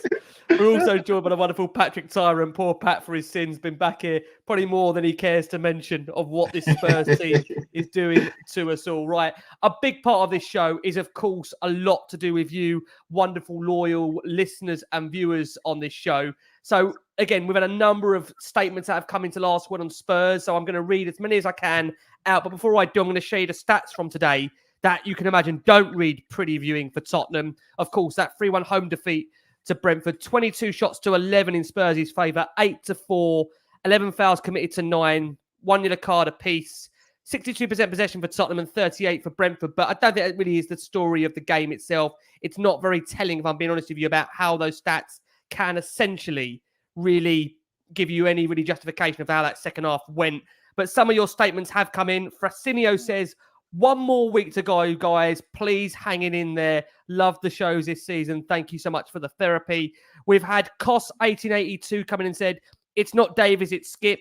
We're also joined by the wonderful Patrick Tyrant. Poor Pat, for his sins, been back here probably more than he cares to mention of what this Spurs team is doing to us all. Right. A big part of this show is, of course, a lot to do with you, wonderful, loyal listeners and viewers on this show. So, again, we've had a number of statements that have come into Last Word on Spurs, so I'm going to read as many as I can out. But before I do, I'm going to show you the stats from today that you can imagine don't read pretty viewing for Tottenham. Of course, that 3-1 home defeat to Brentford, 22 shots to 11 in Spurs' favour, 8-4, 11 fouls committed to 9, 1 yellow card apiece, 62% possession for Tottenham and 38 for Brentford. But I don't think that really is the story of the game itself. It's not very telling, if I'm being honest with you, about how those stats can essentially really give you any really justification of how that second half went. But some of your statements have come in. Frasinio says, 1 more week to go, guys. Please hang in there. Love the shows this season. Thank you so much for the therapy. We've had Cos 1882 come in and said, it's not Davies, it's Skip.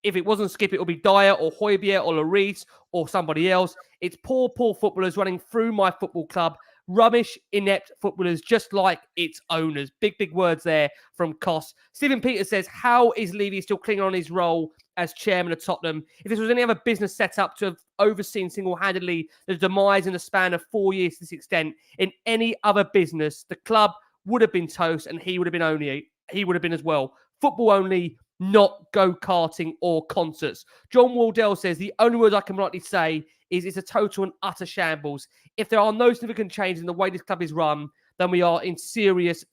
If it wasn't Skip, it would be Dyer or Højbjerg or Lloris or somebody else. It's poor footballers running through my football club. Rubbish, inept footballers, just like its owners. Big words there from Cos. Stephen Peters says, how is Levy still clinging on his role as chairman of Tottenham? If this was any other business set up to have overseen single-handedly the demise in the span of 4 years to this extent, in any other business, the club would have been toast and he would have been as well. Football only, not go-karting or concerts. John Wardell says, the only word I can rightly say is it's a total and utter shambles. If there are no significant changes in the way this club is run, then we are in serious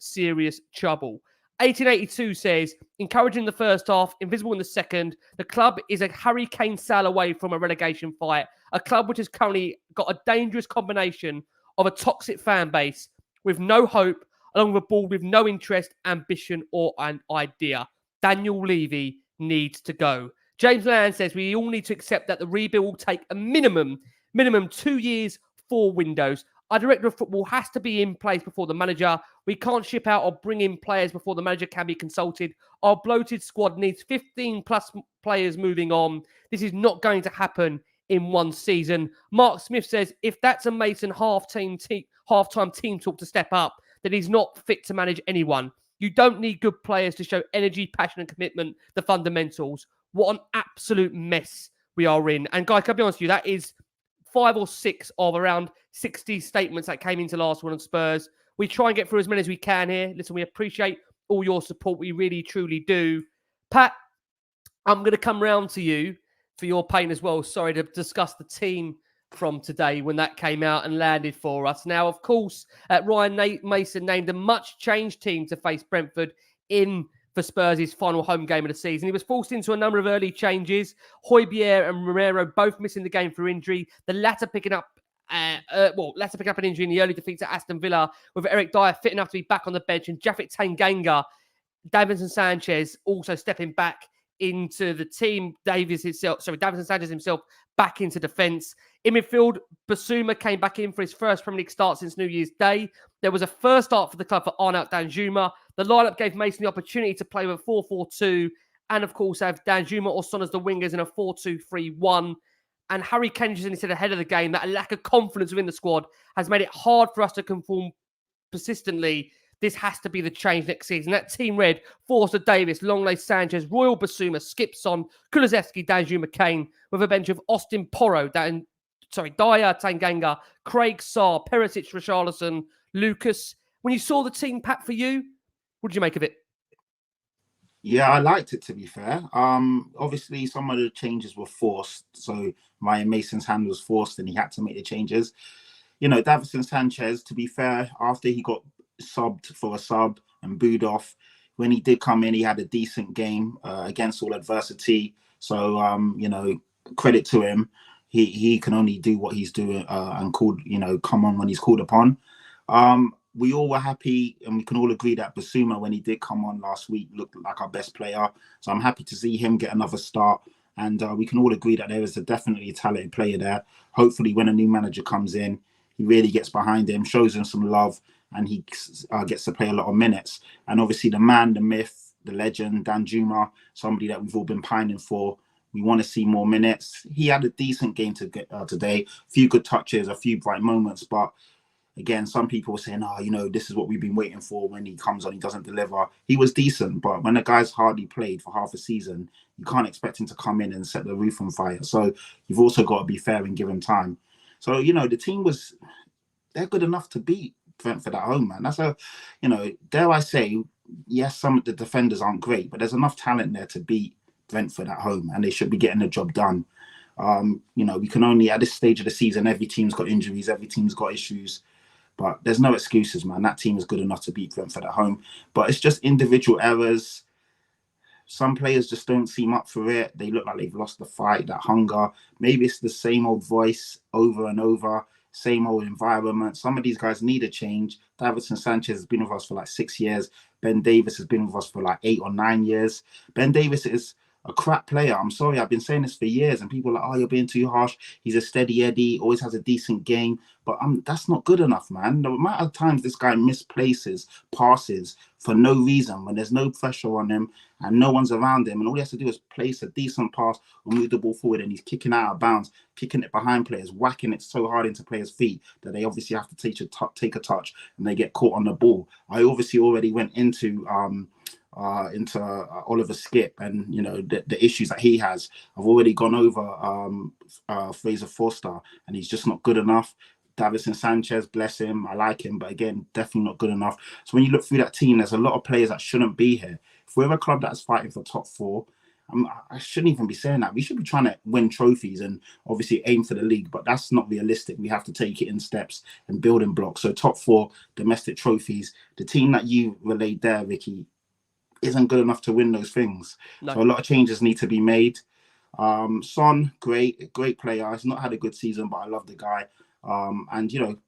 trouble. 1882 says, encouraging the first half, invisible in the second. The club is a hurricane sail away from a relegation fight. A club which has currently got a dangerous combination of a toxic fan base with no hope, along with a board with no interest, ambition, or an idea. Daniel Levy needs to go. James Land says we all need to accept that the rebuild will take a minimum 2 years, 4 windows. Our director of football has to be in place before the manager. We can't ship out or bring in players before the manager can be consulted. Our bloated squad needs 15 plus players moving on. This is not going to happen in one season. Mark Smith says if that's a Mason half-time team talk to step up, then he's not fit to manage anyone. You don't need good players to show energy, passion and commitment, the fundamentals. What an absolute mess we are in. And guys, can I be honest with you, that is 5 or 6 of around 60 statements that came into Last Word on Spurs. We try and get through as many as we can here. Listen, we appreciate all your support. We really, truly do. Pat, I'm going to come round to you for your pain as well. Sorry, to discuss the team from today when that came out and landed for us. Now, of course, Ryan Mason named a much-changed team to face Brentford in for Spurs' final home game of the season. He was forced into a number of early changes. Højbjerg and Romero both missing the game for injury. The latter picking up an injury in the early defeat to Aston Villa, with Eric Dyer fit enough to be back on the bench, and Japhet Tanganga, Davinson Sanchez also stepping back into the team. Davinson Sanchez himself back into defence. In midfield, Basuma came back in for his first Premier League start since New Year's Day. There was a first start for the club for Arne Danjuma. The lineup gave Mason the opportunity to play with 4-4-2, and of course have Danjuma or Son as the wingers in a 4-2-3-1. And Harry Kane, as he said ahead of the game, that a lack of confidence within the squad has made it hard for us to conform persistently. This has to be the change next season. That team red, Forster Davis, Longley Sanchez, Royal Basuma, Skipson, Kulusevski, Danjuma, Kane, with a bench of Austin Porro, Dyer, Tanganga, Craig Sarr, Perisic, Richarlison, Lucas. When you saw the team, Pat, for you, what did you make of it? Yeah, I liked it, to be fair. Obviously, some of the changes were forced. So Ryan Mason's hand was forced and he had to make the changes. You know, Davinson Sanchez, to be fair, after he got subbed for a sub and booed off, when he did come in, he had a decent game against all adversity. So, credit to him. He can only do what he's doing and come on when he's called upon. We all were happy, and we can all agree that Basuma, when he did come on last week, looked like our best player. So I'm happy to see him get another start. And we can all agree that there is definitely a talented player there. Hopefully, when a new manager comes in, he really gets behind him, shows him some love, and he gets to play a lot of minutes. And obviously, the man, the myth, the legend, Danjuma, somebody that we've all been pining for. We want to see more minutes. He had a decent game today. A few good touches, a few bright moments, but again, some people were saying, this is what we've been waiting for. When he comes on, he doesn't deliver. He was decent, but when the guy's hardly played for half a season, you can't expect him to come in and set the roof on fire. So you've also got to be fair and give him time. So, the team they're good enough to beat Brentford at home, man. That's dare I say, yes, some of the defenders aren't great, but there's enough talent there to beat Brentford at home, and they should be getting the job done. We can only, at this stage of the season, every team's got injuries, every team's got issues. But there's no excuses, man. That team is good enough to beat Brentford at home. But it's just individual errors. Some players just don't seem up for it. They look like they've lost the fight, that hunger. Maybe it's the same old voice over and over, same old environment. Some of these guys need a change. Davinson Sanchez has been with us for like 6 years. Ben Davies has been with us for like 8 or 9 years. Ben Davies is a crap player. I'm sorry, I've been saying this for years, and people are like, you're being too harsh. He's a steady Eddie, always has a decent game, but that's not good enough, man. The amount of times this guy misplaces passes for no reason, when there's no pressure on him and no one's around him, and all he has to do is place a decent pass or move the ball forward, and he's kicking out of bounds, kicking it behind players, whacking it so hard into players' feet that they obviously have to take a touch and they get caught on the ball. I obviously already went into Oliver Skip and the issues that he has. I've already gone over Fraser Forster, and he's just not good enough. Davinson Sanchez, bless him, I like him, but again, definitely not good enough. So when you look through that team, there's a lot of players that shouldn't be here. If we're a club that's fighting for top 4, I shouldn't even be saying that. We should be trying to win trophies and obviously aim for the league, but that's not realistic. We have to take it in steps and building blocks. So top 4 domestic trophies. The team that you relayed there, Ricky, isn't good enough to win those things. No. So a lot of changes need to be made. Son, great player. He's not had a good season, but I love the guy. And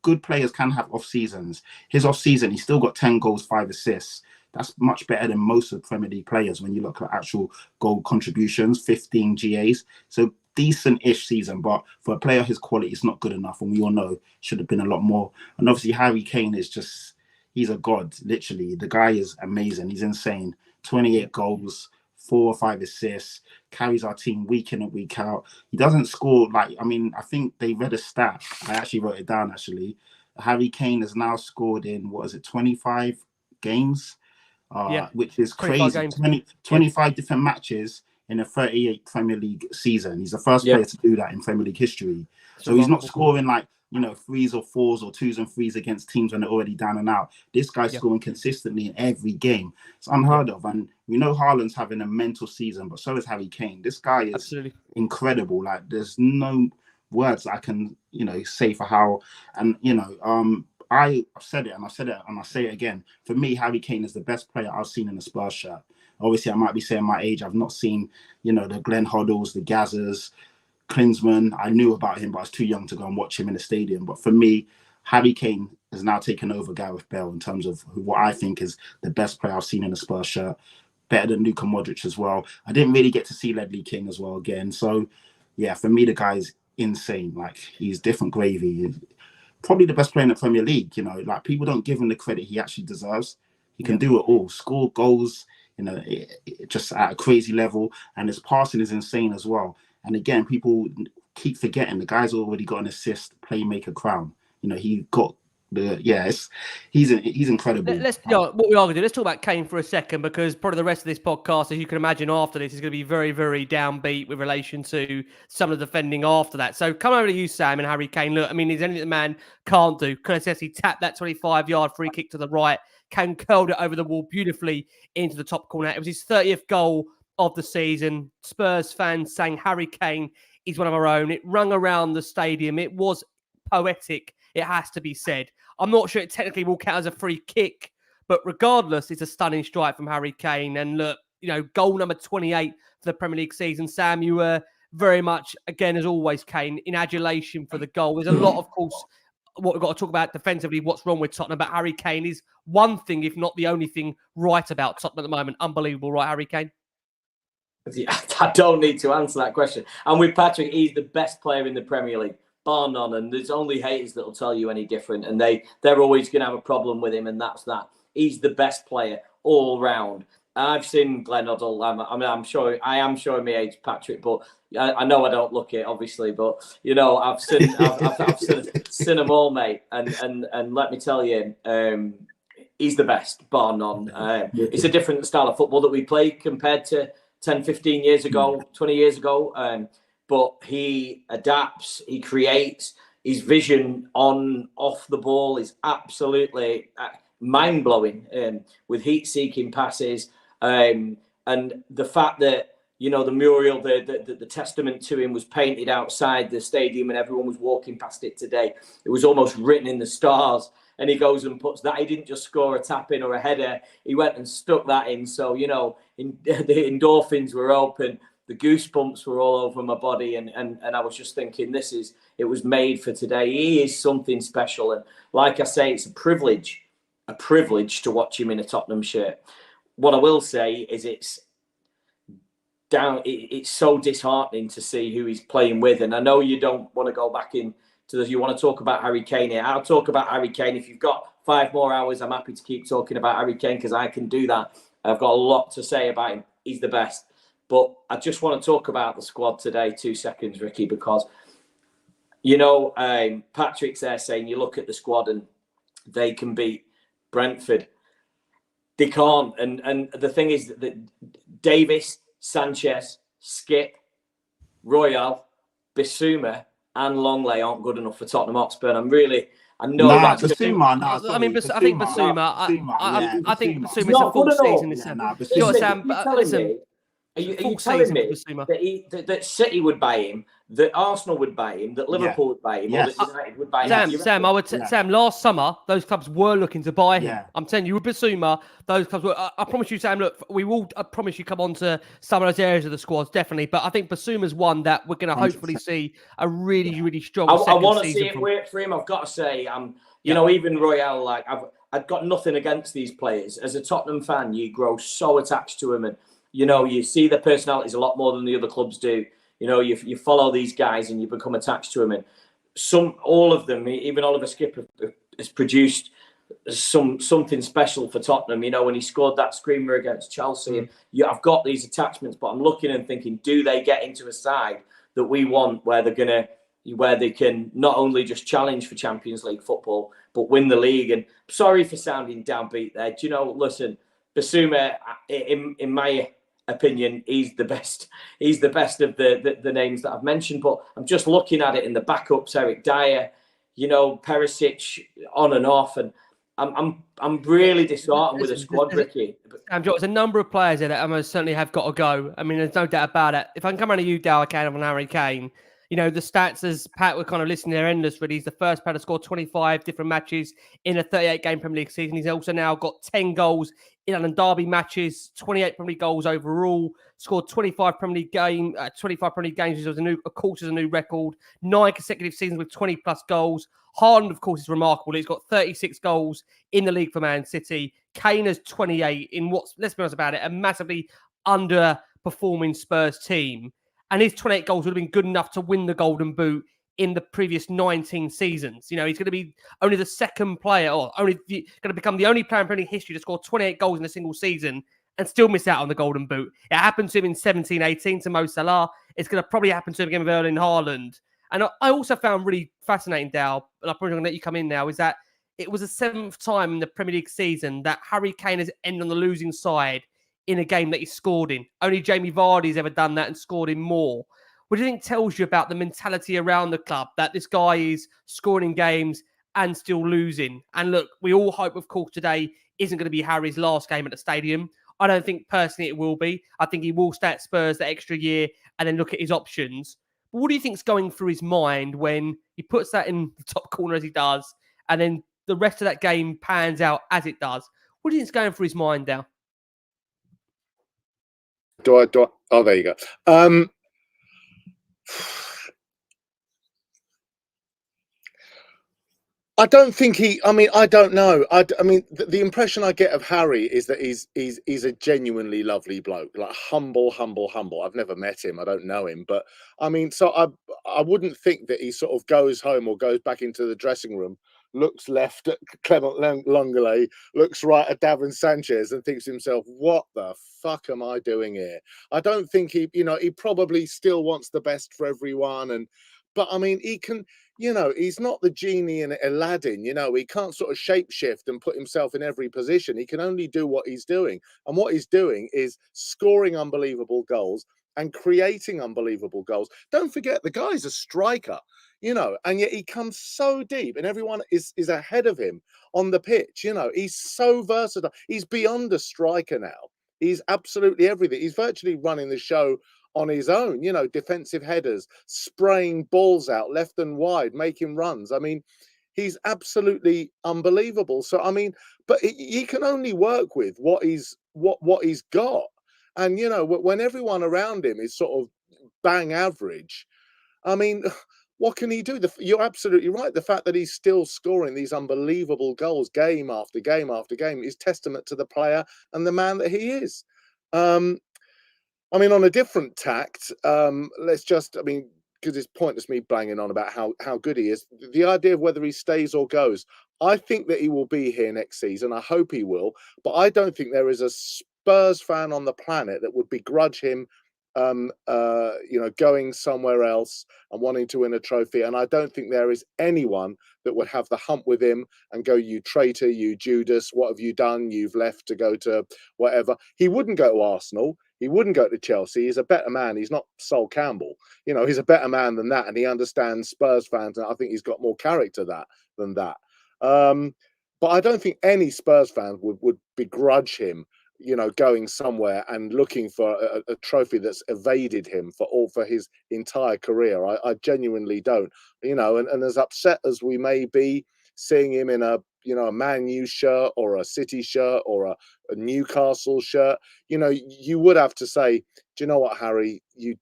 good players can have off seasons. His off season, he's still got 10 goals, 5 assists. That's much better than most of the Premier League players when you look at actual goal contributions, 15 GAs. So decent-ish season, but for a player his quality, it's not good enough. And we all know should have been a lot more. And obviously Harry Kane is just, he's a god, literally. The guy is amazing. He's insane. 28 goals, 4 or 5 assists, carries our team week in and week out. He doesn't score I think they read a stat. I actually wrote it down, actually. Harry Kane has now scored in, 25 games? Which is crazy. 25 different matches in a 38 Premier League season. He's the first player to do that in Premier League history. So he's not scoring 3s or 4s or 2s and 3s against teams when they're already down and out. This guy's scoring consistently in every game. It's unheard of. And we know Haaland's having a mental season, but so is Harry Kane. This guy is incredible. There's no words I can, say for how. And, I've said it and I've said it and I'll say it again. For me, Harry Kane is the best player I've seen in a Spurs shirt. Obviously, I might be saying my age. I've not seen, the Glenn Hoddles, the Gazzers, Klinsmann. I knew about him, but I was too young to go and watch him in the stadium. But for me, Harry Kane has now taken over Gareth Bale in terms of what I think is the best player I've seen in a Spurs shirt. Better than Luka Modric as well. I didn't really get to see Ledley King as well again. So, yeah, for me, the guy's insane. Like, he's different gravy. He's probably the best player in the Premier League. Like, people don't give him the credit he actually deserves. He can do it all. Score goals, just at a crazy level. And his passing is insane as well. And again, people keep forgetting the guy's already got an assist playmaker crown. He got he's incredible. What we are going to do, let's talk about Kane for a second, because probably the rest of this podcast, as you can imagine after this, is going to be very, very downbeat with relation to some of the defending after that. So come over to you, Sam, and Harry Kane. Look, I mean, there's anything the man can't do. Kulusevski tapped that 25-yard free kick to the right. Kane curled it over the wall beautifully into the top corner. It was his 30th goal of the season. Spurs fans sang Harry Kane is one of our own. It rung around the stadium. It was poetic, it has to be said. I'm not sure it technically will count as a free kick, but regardless, it's a stunning strike from Harry Kane. And look, goal number 28 for the Premier League season. Sam, you were very much, again, as always, Kane, in adulation for the goal. There's a lot, of course, what we've got to talk about defensively, what's wrong with Tottenham, but Harry Kane is one thing, if not the only thing, right about Tottenham at the moment. Unbelievable, right, Harry Kane? I don't need to answer that question. And with Patrick, he's the best player in the Premier League, bar none. And there's only haters that will tell you any different. And they're always going to have a problem with him, and that's that. He's the best player all round. I've seen Glenn Hoddle. I am showing my age, Patrick, but I know I don't look it, obviously. But I've seen them all, mate. And let me tell you, he's the best, bar none. It's a different style of football that we play compared to 10, 15 years ago, 20 years ago. But he adapts, he creates. His vision off the ball is absolutely mind-blowing, with heat-seeking passes. And the fact that, the mural, the testament to him was painted outside the stadium and everyone was walking past it today. It was almost written in the stars. And he goes and puts that. He didn't just score a tap in or a header. He went and stuck that in. So, the endorphins were open. The goosebumps were all over my body. And I was just thinking, it was made for today. He is something special. And like I say, it's a privilege to watch him in a Tottenham shirt. What I will say is it's so disheartening to see who he's playing with. And I know you don't want to go back in to this. You want to talk about Harry Kane here. I'll talk about Harry Kane. If you've got 5 more hours, I'm happy to keep talking about Harry Kane, because I can do that. I've got a lot to say about him. He's the best. But I just want to talk about the squad today. 2 seconds, Ricky, because, Patrick's there saying you look at the squad and they can beat Brentford. They can't. And the thing is that Davis, Sanchez, Skip, Royal, Bissouma and Longley aren't good enough for Tottenham Hotspur. And I know that's Bissouma. I think Bissouma. I think Bissouma's a full season this season. Sam, listen. Are you telling me that City would buy him, that Arsenal would buy him, that Liverpool would buy him, or that United would buy him? Sam, last summer, those clubs were looking to buy him. Yeah. I'm telling you, with Bissouma, those clubs were. I promise you, Sam, look, I promise you come on to some of those areas of the squads, definitely. But I think Bissouma's one that we're going to hopefully see a really, really strong second season. I want to see it work for him. I've got to say, even Royal, I've got nothing against these players. As a Tottenham fan, you grow so attached to him, and you see their personalities a lot more than the other clubs do. You follow these guys and you become attached to them. And all of them, even Oliver Skip, has produced something special for Tottenham. When he scored that screamer against Chelsea, and I've got these attachments, but I'm looking and thinking, do they get into a side that we want, where they can not only just challenge for Champions League football, but win the league? And sorry for sounding downbeat there. Listen, Bissouma, in my opinion, he's the best of the names that I've mentioned, but I'm just looking at it in the backups. Eric Dyer, Perisic, on and off, and I'm really disheartened with the squad, Ricky. There's a number of players here that certainly have got to go. I mean, there's no doubt about it. If I can come around to you, Darren, on Harry Kane, You know, the stats, as Pat were kind of listening, they're endless, really. He's the first player to score 25 different matches in a 38-game Premier League season. He's also now got 10 goals in London Derby matches, 28 Premier League goals overall, scored 25 Premier League games, which was of course, is a new record, 9 consecutive seasons with 20-plus goals. Haaland, of course, is remarkable. He's got 36 goals in the league for Man City. Kane has 28 in what's, let's be honest about it, a massively underperforming Spurs team. And his 28 goals would have been good enough to win the Golden Boot in the previous 19 seasons. You know, he's going to be only the second player, or going to become the only player in Premier League history to score 28 goals in a single season and still miss out on the Golden Boot. It happened to him in 17-18 to Mo Salah. It's going to probably happen to him again with Erling Haaland. And I also found really fascinating, Dal, and I'm probably going to let you come in now, is that it was the 7th time in the Premier League season that Harry Kane has ended on the losing side in a game that he scored in. Only Jamie Vardy's ever done that and scored in more. What do you think tells you about the mentality around the club, that this guy is scoring in games and still losing? And look, we all hope, of course, today isn't going to be Harry's last game at the stadium. I don't think personally it will be. I think he will stay at Spurs that extra year and then look at his options. But what do you think's going through his mind when he puts that in the top corner as he does, and then the rest of that game pans out as it does? What do you think's going through his mind now? Oh, there you go. I don't think I don't know. I mean, the impression I get of Harry is that he's a genuinely lovely bloke, like humble. I've never met him. I don't know him, but I mean, so I wouldn't think that he sort of goes home or goes back into the dressing room, looks left at Clement Lenglet, looks right at Davinson Sanchez and thinks to himself, what the fuck am I doing here? I don't think he probably still wants the best for everyone. But I mean, he can, he's not the genie in Aladdin, he can't sort of shapeshift and put himself in every position. He can only do what he's doing. And what he's doing is scoring unbelievable goals and creating unbelievable goals. Don't forget, the guy's a striker. And yet he comes so deep and everyone is ahead of him on the pitch. He's so versatile. He's beyond a striker now. He's absolutely everything. He's virtually running the show on his own, defensive headers, spraying balls out left and wide, making runs. I mean, he's absolutely unbelievable. So, I mean, but he can only work with what he's got. And, when everyone around him is sort of bang average, I mean, what can he do? You're absolutely right. The fact that he's still scoring these unbelievable goals game after game after game is testament to the player and the man that he is. I mean, on a different tact, because it's pointless me banging on about how good he is. The idea of whether he stays or goes, I think that he will be here next season. I hope he will. But I don't think there is a Spurs fan on the planet that would begrudge him going somewhere else and wanting to win a trophy. And I don't think there is anyone that would have the hump with him and go, you traitor, you Judas, what have you done? You've left to go to whatever. He wouldn't go to Arsenal. He wouldn't go to Chelsea. He's a better man. He's not Sol Campbell. He's a better man than that. And he understands Spurs fans. And I think he's got more character than that. But I don't think any Spurs fan would begrudge him going somewhere and looking for a trophy that's evaded him for his entire career. I genuinely don't, and as upset as we may be seeing him in a Man U shirt or a City shirt or a Newcastle shirt, you would have to say, do you know what, Harry, you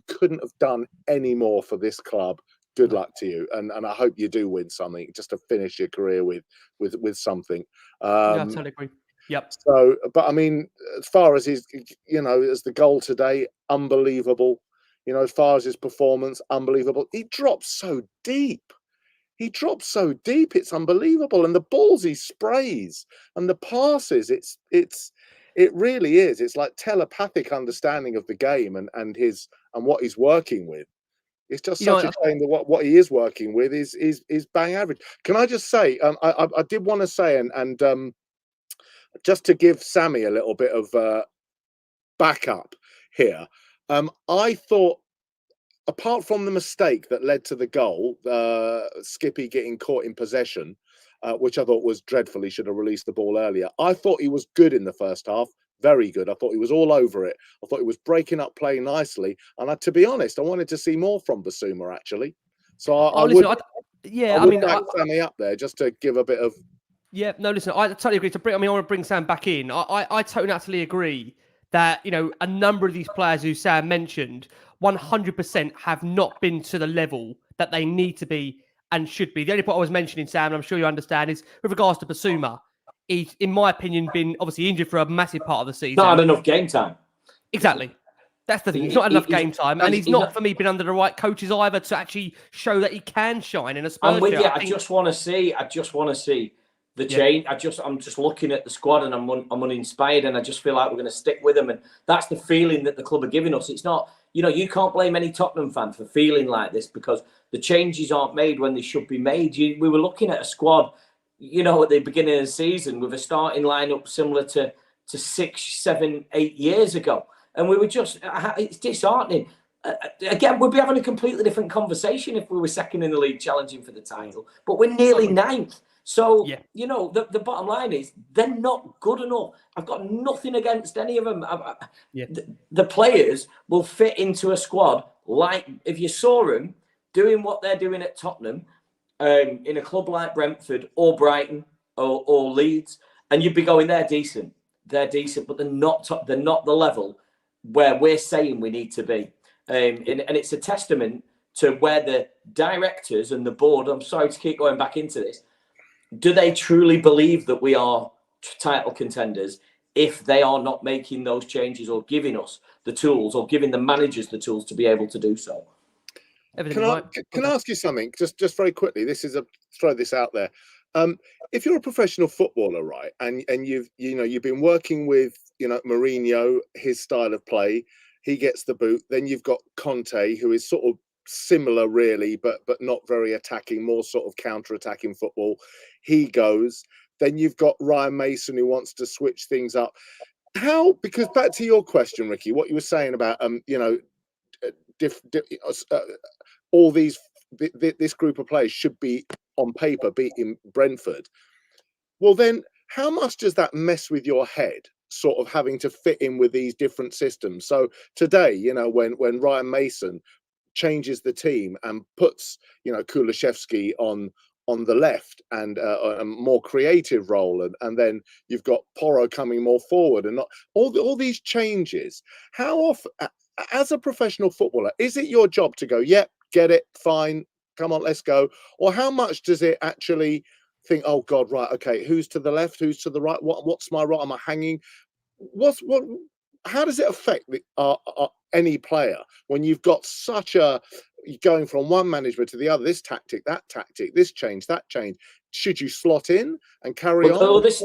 couldn't have done any more for this club. Good luck to you, and I hope you do win something just to finish your career with something. Yeah, I totally agree. Yep. So, but I mean, as far as his, as the goal today, unbelievable. As far as his performance, unbelievable. He drops so deep. It's unbelievable. And the balls he sprays and the passes, it really is. It's like telepathic understanding of the game and what he's working with. It's just such a shame that what he is working with is bang average. Can I just say, I did want to say, and just to give Sammy a little bit of backup here, I thought, apart from the mistake that led to the goal, Skippy getting caught in possession, which I thought was dreadful, he should have released the ball earlier. I thought he was good in the first half, very good. I thought he was all over it. I thought he was breaking up play nicely. And to be honest, I wanted to see more from Basuma, actually. So I would back Sammy up there just to give a bit of... Yeah, no, listen, I totally agree. I want to bring Sam back in. I totally utterly agree that, a number of these players who Sam mentioned 100% have not been to the level that they need to be and should be. The only point I was mentioning, Sam, and I'm sure you understand, is with regards to Basuma. He's, in my opinion, been obviously injured for a massive part of the season. Not had enough game time. Exactly. That's the thing. He's not had enough game time, and he's not, for me, been under the right coaches either to actually show that he can shine in a Spurs. I'm with you. I just want to see the change. I'm just looking at the squad, and I'm uninspired, and I just feel like we're going to stick with them, and that's the feeling that the club are giving us. It's not, you can't blame any Tottenham fan for feeling like this because the changes aren't made when they should be made. We were looking at a squad, at the beginning of the season with a starting lineup similar to 6, 7, 8 years ago. And we were just, it's disheartening. Again, we'd be having a completely different conversation if we were second in the league challenging for the title. But we're nearly 9th. So, the bottom line is they're not good enough. I've got nothing against any of them. The players will fit into a squad like, if you saw them doing what they're doing at Tottenham, in a club like Brentford or Brighton or Leeds, and you'd be going, they're decent, but they're not the level where we're saying we need to be. And it's a testament to where the directors and the board, I'm sorry to keep going back into this, do they truly believe that we are title contenders if they are not making those changes or giving us the tools or giving the managers the tools to be able to do so? Can I ask you something just very quickly? Throw this out there. If you're a professional footballer, right, and you've been working with Mourinho, his style of play, he gets the boot. Then you've got Conte, who is sort of similar, really, but not very attacking, more sort of counter-attacking football. He goes. Then you've got Ryan Mason, who wants to switch things up. How? Because back to your question, Ricky, what you were saying about all this group of players should be on paper beating Brentford. Well, then how much does that mess with your head, sort of having to fit in with these different systems? So today, when Ryan Mason changes the team and puts, Kulishevsky on the left and a more creative role, and then you've got Porro coming more forward, and not all these changes. How often, as a professional footballer, is it your job to go, yep, get it, fine, come on, let's go? Or how much does it actually think, oh God, right, okay, who's to the left, who's to the right, what's my right, am I hanging? How does it affect any player when you've got going from one management to the other, this tactic, that tactic, this change, that change? Should you slot in and carry on? Well, this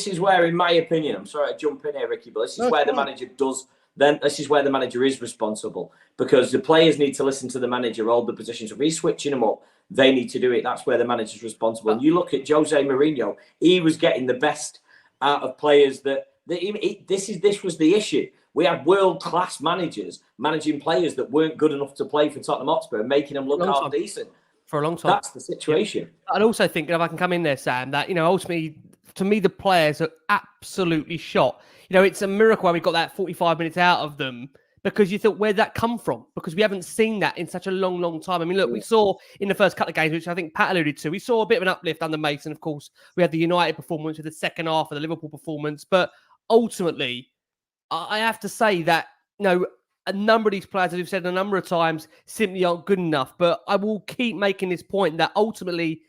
is where, in my opinion, I'm sorry to jump in here, Ricky, but this is where the manager does. Then this is where the manager is responsible, because the players need to listen to the manager, hold the positions. If he's switching them up, they need to do it. That's where the manager's responsible. And you look at Jose Mourinho, he was getting the best out of players this was the issue. We had world-class managers managing players that weren't good enough to play for Tottenham Hotspur, making them look half decent. For a long time. That's the situation. Yeah. I'd also think, if I can come in there, Sam, that, ultimately, to me, the players are absolutely shot. It's a miracle we got that 45 minutes out of them, because you thought, where'd that come from? Because we haven't seen that in such a long, long time. I mean, look, we saw in the first couple of games, which I think Pat alluded to, we saw a bit of an uplift under Mason. Of course, we had the United performance with the second half of the Liverpool performance. But ultimately, I have to say that, a number of these players, as we've said a number of times, simply aren't good enough. But I will keep making this point that ultimately,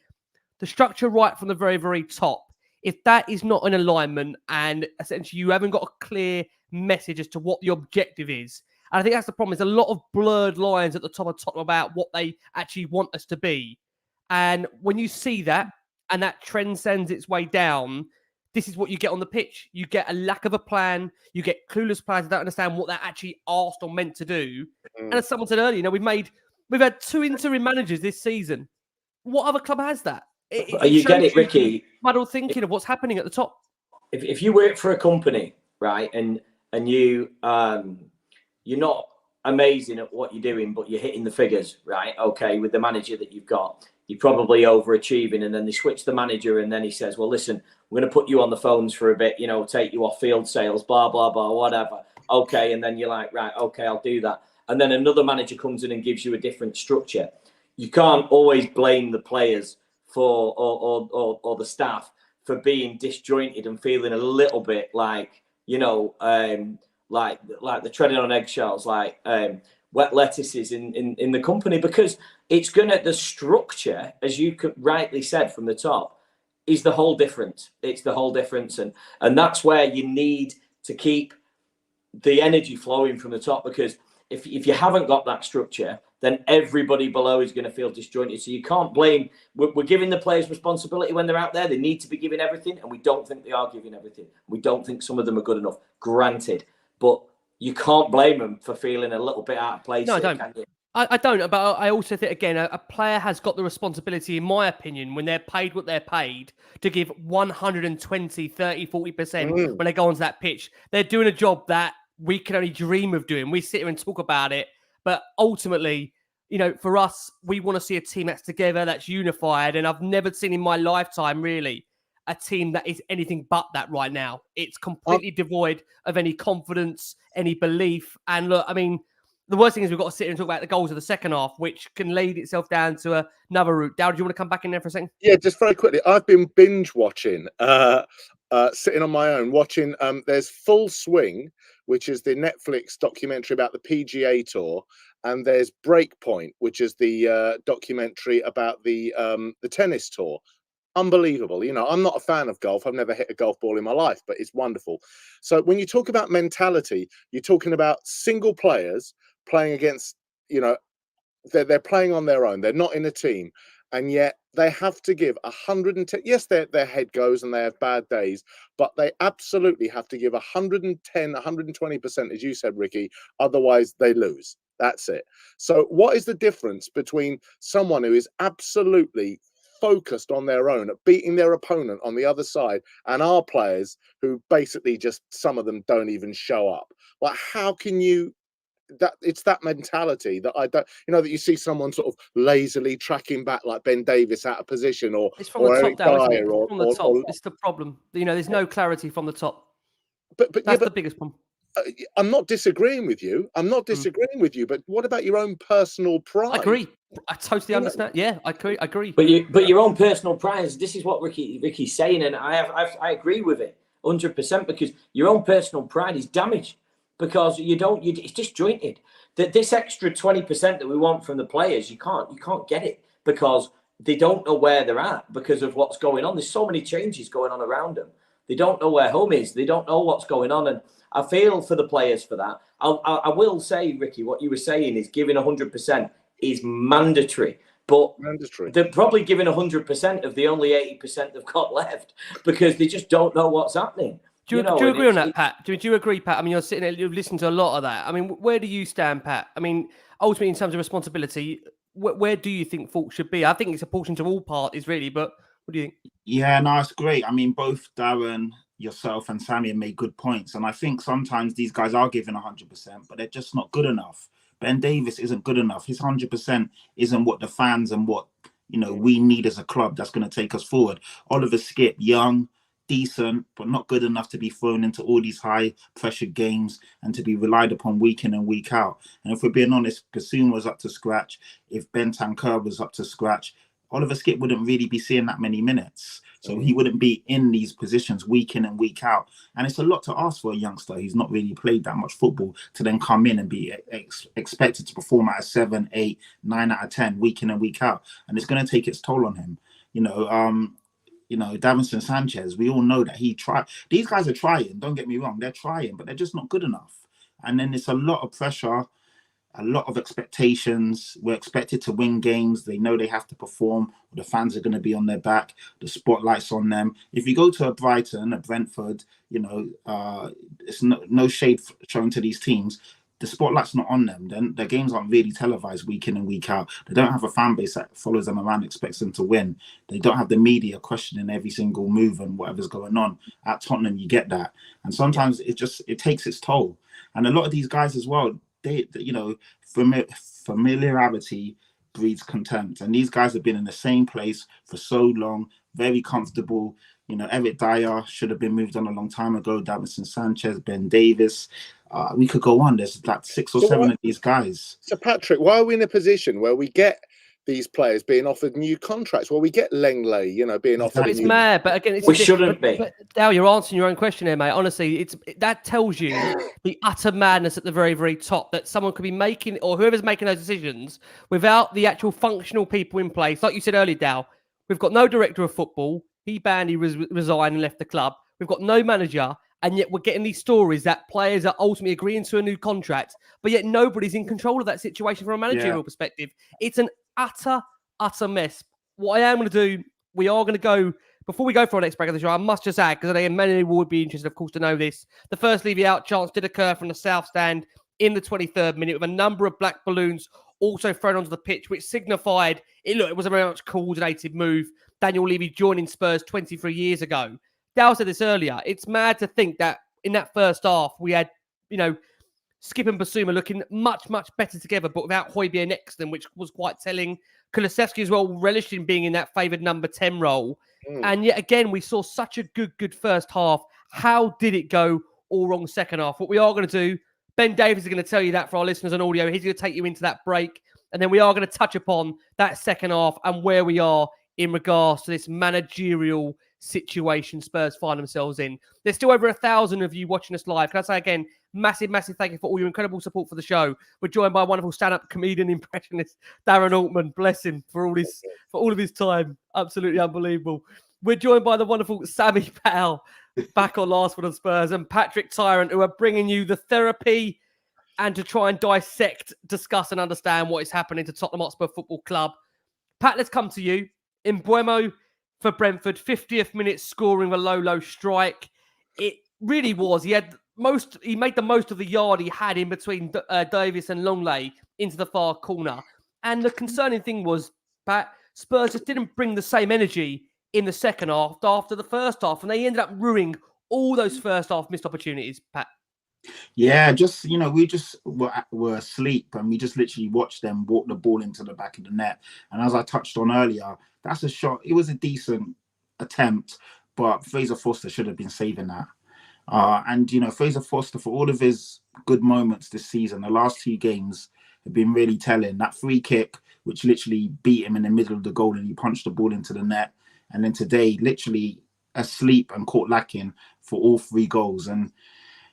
the structure right from the very, very top, if that is not in alignment and essentially you haven't got a clear message as to what the objective is, and I think that's the problem, is a lot of blurred lines at the top of Tottenham about what they actually want us to be. And when you see that, and that trend sends its way down, this is what you get on the pitch. You get a lack of a plan. You get clueless players that don't understand what they're actually asked or meant to do. And as someone said earlier, we've had 2 interim managers this season. What other club has that? You get it, Ricky. Muddled thinking of what's happening at the top. If you work for a company, right, and you're not amazing at what you're doing, but you're hitting the figures, right? Okay, with the manager that you've got, you're probably overachieving. And then they switch the manager, and then he says, well, listen, we're going to put you on the phones for a bit, you know, take you off field sales, blah, blah, blah, whatever. Okay. And then you're like, right, okay, I'll do that. And then another manager comes in and gives you a different structure. You can't always blame the players for or the staff for being disjointed and feeling a little bit like, you know, like the treading on eggshells, like wet lettuces in the company, because it's the structure, as you rightly said from the top, is the whole difference. It's the whole difference, and that's where you need to keep the energy flowing from the top, because if you haven't got that structure, then everybody below is going to feel disjointed. So you can't blame. We're giving the players responsibility when they're out there. They need to be giving everything, and we don't think they are giving everything. We don't think some of them are good enough. Granted, but you can't blame them for feeling a little bit out of place. No, I here, don't. can you? I don't, but I also think, again, a player has got the responsibility, in my opinion, when they're paid what they're paid, to give 120, 30, 40% when they go onto that pitch. They're doing a job that we can only dream of doing. We sit here and talk about it, but ultimately, you know, for us, we want to see a team that's together, that's unified, and I've never seen in my lifetime, really, a team that is anything but that right now. It's completely devoid of any confidence, any belief, and look, I mean, the worst thing is we've got to sit here and talk about the goals of the second half, which can lead itself down to another route. Darren, do you want to come back in there for a second? Yeah, just very quickly. I've been binge watching, sitting on my own, watching. There's Full Swing, which is the Netflix documentary about the PGA Tour, and there's Breakpoint, which is the documentary about the tennis tour. Unbelievable. You know, I'm not a fan of golf. I've never hit a golf ball in my life, but it's wonderful. So when you talk about mentality, you're talking about single players playing against, you know, they're playing on their own. They're not in a team, and yet they have to give 110. Yes, their head goes and they have bad days, but they absolutely have to give 110, 120%, as you said, Ricky. Otherwise, they lose. That's it. So what is the difference between someone who is absolutely focused on their own, at beating their opponent on the other side, and our players who basically just, some of them don't even show up? Like, how can you... that it's that mentality that I don't, you know, that you see someone sort of lazily tracking back like Ben Davis out of position, or It's from the top Eric down, isn't it? Dyer, It's from the top. It's the problem. You know, there's no clarity from the top. But That's the biggest problem. I'm not disagreeing with you. I'm not disagreeing with you. But what about your own personal pride? I agree. I totally understand. Yeah, I agree. But your own personal pride. This is what Ricky's saying, and I agree with it 100%, because your own personal pride is damaged. Because it's disjointed. That this extra 20% that we want from the players, you can't get it, because they don't know where they're at because of what's going on. There's so many changes going on around them. They don't know where home is. They don't know what's going on, and I feel for the players for that. I will say, Ricky, what you were saying is giving 100% is mandatory, but they're probably giving 100% of the only 80% they've got left, because they just don't know what's happening. Do you agree on that, Pat? Do you agree, Pat? I mean, you're sitting there, you've listened to a lot of that. I mean, where do you stand, Pat? I mean, ultimately, in terms of responsibility, where do you think fault should be? I think it's a portion to all parties, really, but what do you think? Yeah, no, it's great. I mean, both Darren, yourself, and Sammy have made good points. And I think sometimes these guys are giving 100%, but they're just not good enough. Ben Davis isn't good enough. His 100% isn't what the fans and what, you know, we need as a club that's going to take us forward. Oliver Skipp, young, decent, but not good enough to be thrown into all these high pressure games and to be relied upon week in and week out. And if we're being honest, Bassoon was up to scratch. If Ben Tanker was up to scratch, Oliver Skipp wouldn't really be seeing that many minutes. So he wouldn't be in these positions week in and week out. And it's a lot to ask for a youngster who's not really played that much football to then come in and be expected to perform at a 7, 8, 9 out of 10 week in and week out. And it's going to take its toll on him. You know, Davinson Sanchez, we all know that he tried. These guys are trying, don't get me wrong. They're trying, but they're just not good enough. And then it's a lot of pressure, a lot of expectations. We're expected to win games. They know they have to perform. The fans are going to be on their back. The spotlight's on them. If you go to a Brighton, a Brentford, you know, it's no shade shown to these teams. The spotlight's not on them. Then their games aren't really televised week in and week out. They don't have a fan base that follows them around, expects them to win. They don't have the media questioning every single move and whatever's going on. At Tottenham, you get that. And sometimes it takes its toll. And a lot of these guys as well, they you know, familiarity breeds contempt. And these guys have been in the same place for so long, very comfortable. You know, Eric Dyer should have been moved on a long time ago. Davinson Sanchez, Ben Davis. We could go on. There's like 6 or 7 of these guys. So, Patrick, why are we in a position where we get these players being offered new contracts? Well, we get Langley, you know, being offered. It's mad, but again, we shouldn't be. But Dal, you're answering your own question here, mate. Honestly, that tells you the utter madness at the very, very top, that someone could be making, or whoever's making those decisions, without the actual functional people in place. Like you said earlier, Dal, we've got no director of football. He resigned and left the club. We've got no manager. And yet we're getting these stories that players are ultimately agreeing to a new contract, but yet nobody's in control of that situation from a managerial perspective. It's an utter mess. What I am going to do, we are going to go, before we go for our next break of the show, I must just add, because I think many would be interested, of course, to know this. The first leave out chance did occur from the South Stand in the 23rd minute with a number of black balloons also thrown onto the pitch, which signified, it was a very much coordinated move. Daniel Levy joining Spurs 23 years ago. Dal said this earlier. It's mad to think that in that first half, we had, Skip and Basuma looking much better together, but without Højbjerg next to them, which was quite telling. Kulusevski as well, relishing being in that favoured number 10 role. And yet again, we saw such a good first half. How did it go all wrong second half? What we are going to do, Ben Davies is going to tell you that for our listeners on audio. He's going to take you into that break. And then we are going to touch upon that second half and where we are in regards to this managerial situation Spurs find themselves in. There's still over 1,000 of you watching us live. Can I say again, massive thank you for all your incredible support for the show. We're joined by a wonderful stand-up comedian impressionist, Darren Altman. Bless him for all of his time. Absolutely unbelievable. We're joined by the wonderful Sammy Powell, back on Last Word on Spurs, and Patrick Tyrant, who are bringing you the therapy and to try and dissect, discuss and understand what is happening to Tottenham Hotspur Football Club. Pat, let's come to you. Mbeumo for Brentford, 50th minute scoring a low strike. It really was. He made the most of the yard he had in between Davis and Longley into the far corner. And the concerning thing was, Pat, Spurs just didn't bring the same energy in the second half after the first half, and they ended up ruining all those first half missed opportunities, Pat. Yeah, we just were asleep, and we just literally watched them walk the ball into the back of the net. And as I touched on earlier, that's a shot. It was a decent attempt, but Fraser Forster should have been saving that. And Fraser Forster, for all of his good moments this season, the last 2 games have been really telling. That free kick, which literally beat him in the middle of the goal, and he punched the ball into the net. And then today, literally asleep and caught lacking for all 3 goals. And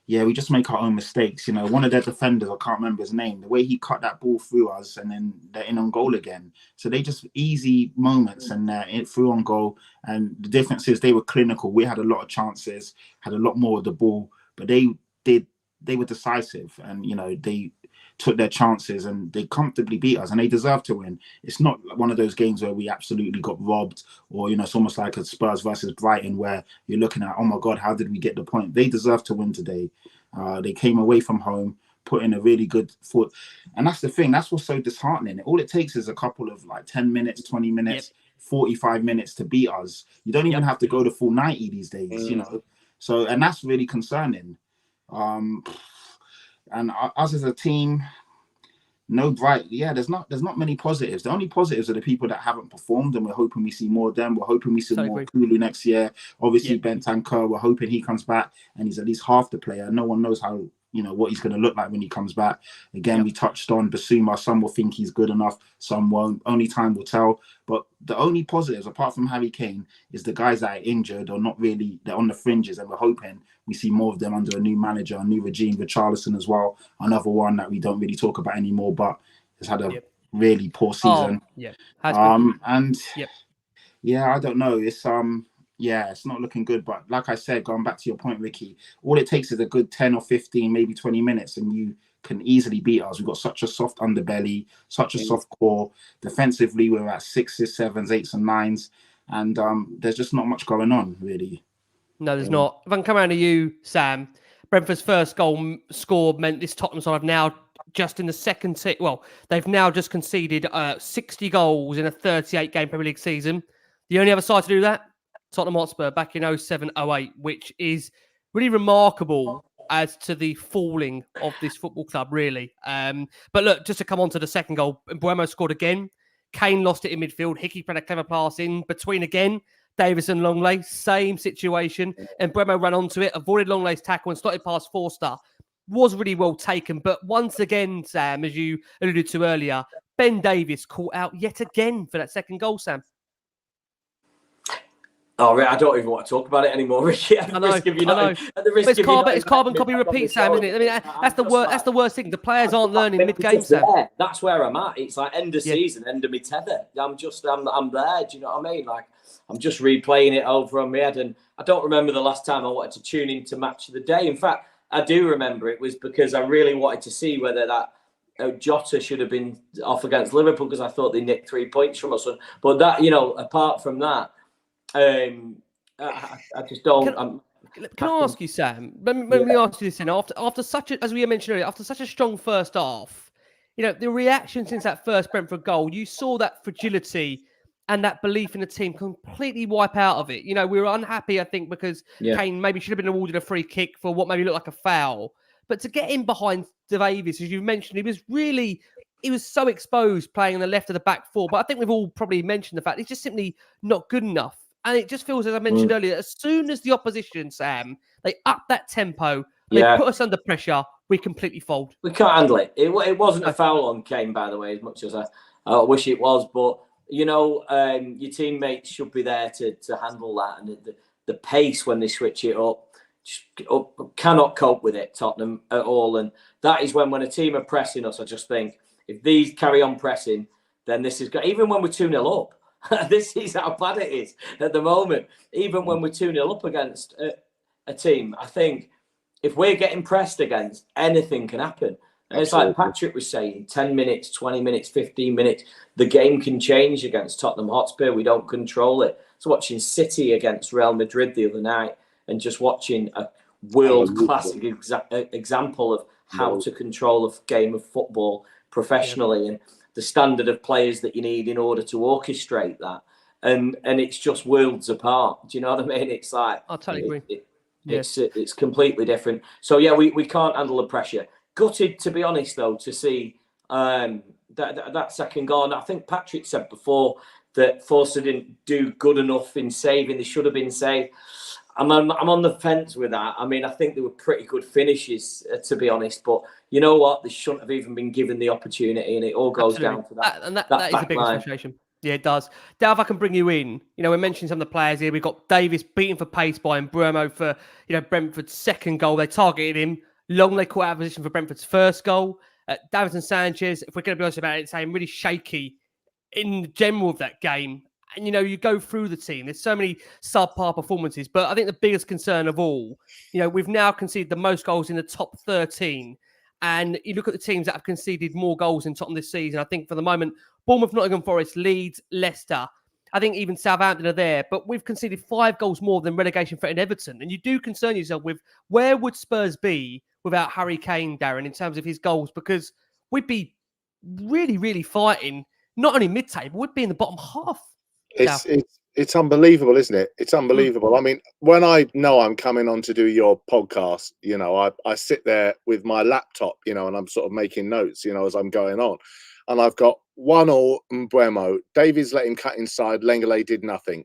yeah, we just make our own mistakes. One of their defenders, I can't remember his name, the way he cut that ball through us, and then they're in on goal again. So they just easy moments, and they're through on goal. And the difference is they were clinical. We had a lot of chances, had a lot more of the ball, but they were decisive, and they took their chances and they comfortably beat us, and they deserve to win. It's not one of those games where we absolutely got robbed, or it's almost like a Spurs versus Brighton where you're looking at, oh my God, how did we get the point? They deserve to win today. They came away from home, put in a really good foot, and that's the thing. That's what's so disheartening. All it takes is a couple of 10 minutes, 20 minutes, 45 minutes to beat us. You don't even have to go the full 90 these days, So, and that's really concerning. And us as a team, there's not many positives. The only positives are the people that haven't performed, and we're hoping we see more of them. We're hoping we see more Kulu next year. Obviously, Bentancur, we're hoping he comes back and he's at least half the player. No one knows how, what he's going to look like when he comes back. Again, we touched on Basuma. Some will think he's good enough, some won't. Only time will tell. But the only positives, apart from Harry Kane, is the guys that are injured or not really, they're on the fringes, and we're hoping we see more of them under a new manager, a new regime. Richarlison as well, another one that we don't really talk about anymore, but has had a really poor season. I don't know. It's not looking good. But like I said, going back to your point, Ricky, all it takes is a good 10 or 15, maybe 20 minutes, and you can easily beat us. We've got such a soft underbelly, such a soft core. Defensively, we're at 6s, 7s, 8s, and 9s, and there's just not much going on, really. No, there's not. If I can come around to you, Sam, Brentford's first goal scored meant this Tottenham side have now just in the second they've now just conceded 60 goals in a 38-game Premier League season. The only other side to do that, Tottenham Hotspur back in 07-08, which is really remarkable as to the falling of this football club, really. But look, just to come on to the second goal, Mbeumo scored again. Kane lost it in midfield. Hickey played a clever pass in between again. Davis and Longley, same situation. And Bremo ran onto it, avoided Longley's tackle and started past Forster. Was really well taken. But once again, Sam, as you alluded to earlier, Ben Davies caught out yet again for that second goal, Sam. Oh, I don't even want to talk about it anymore, Ricky. I know. It's carbon copy repeat, Sam, isn't it? I mean, that's the worst thing. The players aren't learning mid-game, Sam. That's where I'm at. It's like end of season, end of my tether. I'm there. Do you know what I mean? Like, I'm just replaying it over on my head, and I don't remember the last time I wanted to tune into Match of the Day. In fact, I do remember it was because I really wanted to see whether that Jota should have been off against Liverpool because I thought they nicked 3 points from us. But that, apart from that, I just don't. Can I ask you, Sam? Let me ask you this. After such a, as we mentioned earlier, after such a strong first half, the reaction since that first Brentford goal, you saw that fragility and that belief in the team completely wipe out of it. We were unhappy, I think, because Kane maybe should have been awarded a free kick for what maybe looked like a foul. But to get in behind Davies, as you mentioned, he was so exposed playing in the left of the back four. But I think we've all probably mentioned the fact he's just simply not good enough. And it just feels, as I mentioned earlier, as soon as the opposition, Sam, they up that tempo, they put us under pressure, we completely fold. We can't handle it. It wasn't a foul on Kane, by the way, as much as I wish it was. But, your teammates should be there to handle that. And the pace when they switch it up, cannot cope with it, Tottenham, at all. And that is when a team are pressing us, I just think, if these carry on pressing, then this is good. Even when we're 2-0 up. This is how bad it is at the moment. Even when we're 2-0 up against a team, I think if we're getting pressed against, anything can happen. And it's like Patrick was saying, 10 minutes, 20 minutes, 15 minutes, the game can change against Tottenham Hotspur. We don't control it. So watching City against Real Madrid the other night and just watching a world-class example of how to control a game of football professionally and the standard of players that you need in order to orchestrate that. And it's just worlds apart. Do you know what I mean? It's like... I totally agree. It's completely different. So, we can't handle the pressure. Gutted, to be honest, though, to see that second goal. And I think Patrick said before that Forster didn't do good enough in saving. They should have been saved. I'm on the fence with that. I mean, I think they were pretty good finishes, to be honest. But you know what? They shouldn't have even been given the opportunity, and it all goes down to that. And that is the biggest frustration. Yeah, it does. Dave, if I can bring you in, we're mentioning some of the players here. We've got Davis beaten for pace by Mbeumo for, Brentford's second goal. They targeted him. Longley caught out of position for Brentford's first goal. Davinson Sanchez, if we're going to be honest about it, saying really shaky in general of that game. And, you go through the team. There's so many subpar performances. But I think the biggest concern of all, we've now conceded the most goals in the top 13. And you look at the teams that have conceded more goals in Tottenham this season. I think for the moment, Bournemouth, Nottingham Forest, Leeds, Leicester. I think even Southampton are there. But we've conceded 5 goals more than relegation-threatened Everton. And you do concern yourself with where would Spurs be without Harry Kane, Darren, in terms of his goals? Because we'd be really, really fighting, not only mid-table, we'd be in the bottom half. It's unbelievable, isn't it? It's unbelievable. I mean, when I know I'm coming on to do your podcast, I sit there with my laptop, and I'm sort of making notes, as I'm going on. And I've got 1-0 Mbeumo. Davies let him cut inside. Lenglet did nothing.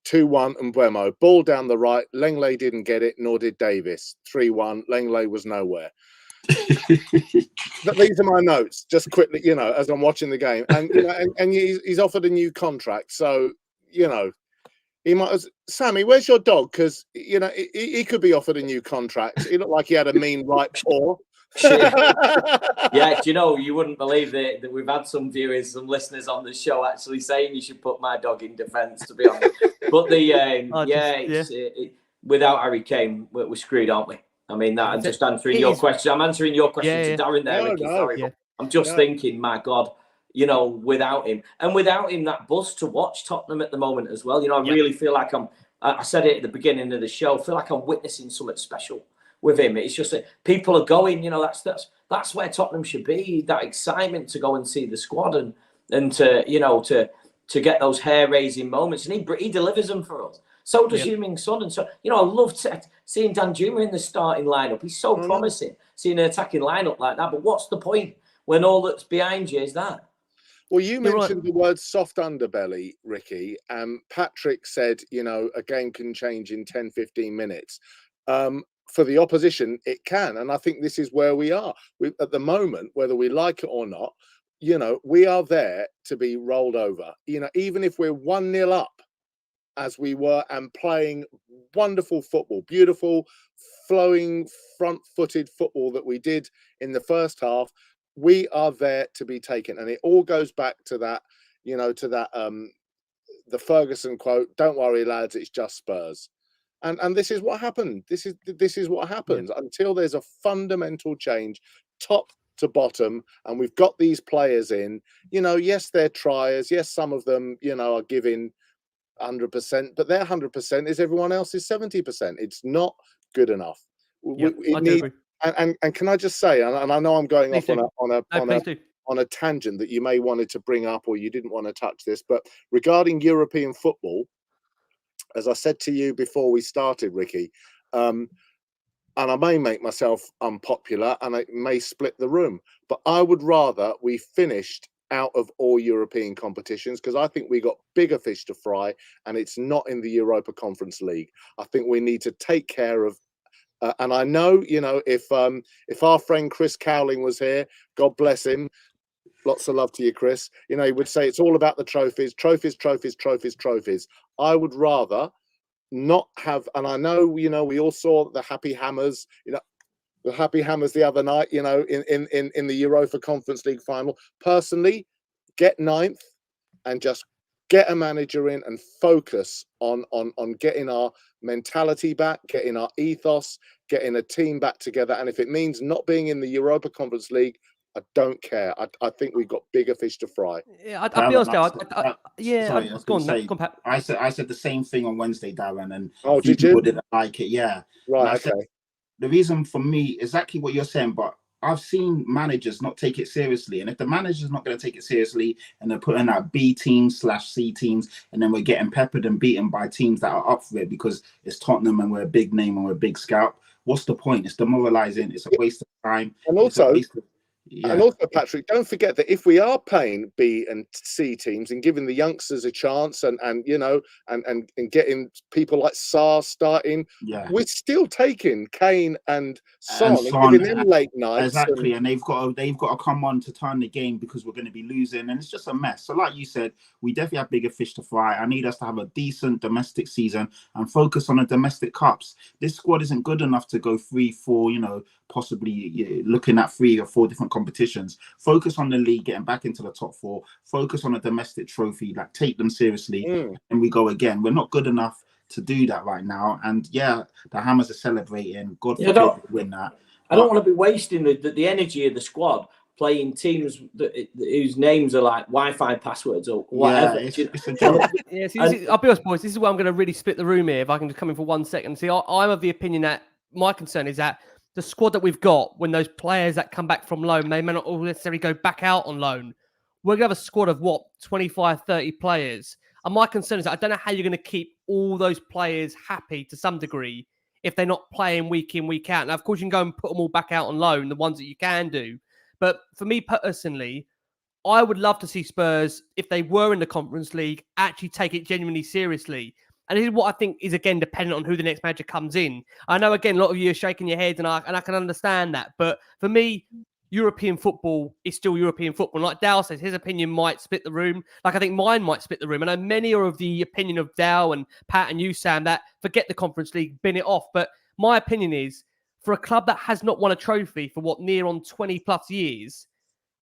2-1 Mbeumo. Ball down the right. Lenglet didn't get it, nor did Davis. 3-1. Lenglet was nowhere. These are my notes, just quickly, as I'm watching the game. And and he's offered a new contract, so he might. Sammy, where's your dog? Because he could be offered a new contract. He looked like he had a mean right paw. Yeah, you wouldn't believe that we've had some viewers, some listeners on the show actually saying you should put my dog in defence. To be honest, but without Harry Kane, we're screwed, aren't we? I mean, I'm just answering your question. I'm answering your question to Darren there, Ricky. Sorry, but I'm just thinking, my God, without him, that buzz to watch Tottenham at the moment as well. I really feel like I said it at the beginning of the show, feel like I'm witnessing something special with him. It's just that people are going, that's where Tottenham should be, that excitement to go and see the squad and to get those hair-raising moments. And he delivers them for us. So does Heung-min Son. And so, I love seeing Dan Juma in the starting lineup. He's so promising, seeing an attacking lineup like that. But what's the point when all that's behind you is that? Well, you You're mentioned right. the word soft underbelly, Ricky. Patrick said, a game can change in 10, 15 minutes. For the opposition, it can. And I think this is where we are. At the moment, whether we like it or not, we are there to be rolled over. Even if we're 1-0 up, as we were, and playing wonderful football, beautiful, flowing, front-footed football that we did in the first half, we are there to be taken. And it all goes back to that, the Ferguson quote, "Don't worry, lads, it's just Spurs." And this is what happened. This is what happens until there's a fundamental change, top to bottom, and we've got these players in. Yes, they're triers. Yes, some of them, are giving 100%, but their 100% is everyone else's 70%. It's not good enough. I do agree. And can I just say, and I know I'm going Please off do. on a tangent that you may wanted to bring up, or you didn't want to touch this, but regarding European football, as I said to you before we started, Ricky, and I may make myself unpopular and it may split the room, but I would rather we finished out of all European competitions, because I think we got bigger fish to fry, and it's not in the Europa Conference League. I think we need to take care of and I know, if our friend Chris Cowling was here, God bless him, lots of love to you, Chris, he would say it's all about the trophies. I would rather not have, and I know, we all saw the Happy Hammers, the other night, in the Europa Conference League final. Personally, get 9th and just get a manager in and focus on getting our mentality back, getting our ethos, getting a team back together. And if it means not being in the Europa Conference League, I don't care. I think we've got bigger fish to fry. Yeah, I'll be honest, Darren. I said the same thing on Wednesday, Darren, and did you? People didn't like it. Yeah, right. Okay. The reason for me, exactly what you're saying, but I've seen managers not take it seriously. And if the manager's not going to take it seriously and they're putting out B teams / C teams, and then we're getting peppered and beaten by teams that are up for it because it's Tottenham and we're a big name and we're a big scout, what's the point? It's demoralizing. It's a waste of time. And also, Patrick, don't forget that if we are paying B and C teams and giving the youngsters a chance and getting people like Sarr starting, we're still taking Kane and Son and giving them late nights. Exactly, and they've got to come on to turn the game because we're going to be losing, and it's just a mess. So, like you said, we definitely have bigger fish to fry. I need us to have a decent domestic season and focus on the domestic cups. This squad isn't good enough to go 3-4, possibly looking at 3 or 4 different competitions. Focus on the league, getting back into the top 4. Focus on a domestic trophy, take them seriously, and we go again. We're not good enough to do that right now. And the Hammers are celebrating. God forbid we win that. I don't want to be wasting the energy of the squad playing teams whose names are like Wi-Fi passwords or whatever. Yeah, it's a joke. I'll be honest, boys. This is where I'm going to really split the room here. If I can just come in for 1 second. See, I'm of the opinion that my concern is that the squad that we've got, when those players that come back from loan, they may not all necessarily go back out on loan. We're going to have a squad of 25, 30 players. And my concern is that I don't know how you're going to keep all those players happy to some degree if they're not playing week in, week out. Now, of course, you can go and put them all back out on loan, the ones that you can do. But for me personally, I would love to see Spurs, if they were in the Conference League, actually take it genuinely seriously. And this is what I think is, again, dependent on who the next manager comes in. I know, again, a lot of you are shaking your heads, and I can understand that. But for me, European football is still European football. Like Dal says, his opinion might split the room. Like I think mine might split the room. And I know many are of the opinion of Dal and Pat and you, Sam, that forget the Conference League, bin it off. But my opinion is, for a club that has not won a trophy for near on 20 plus years,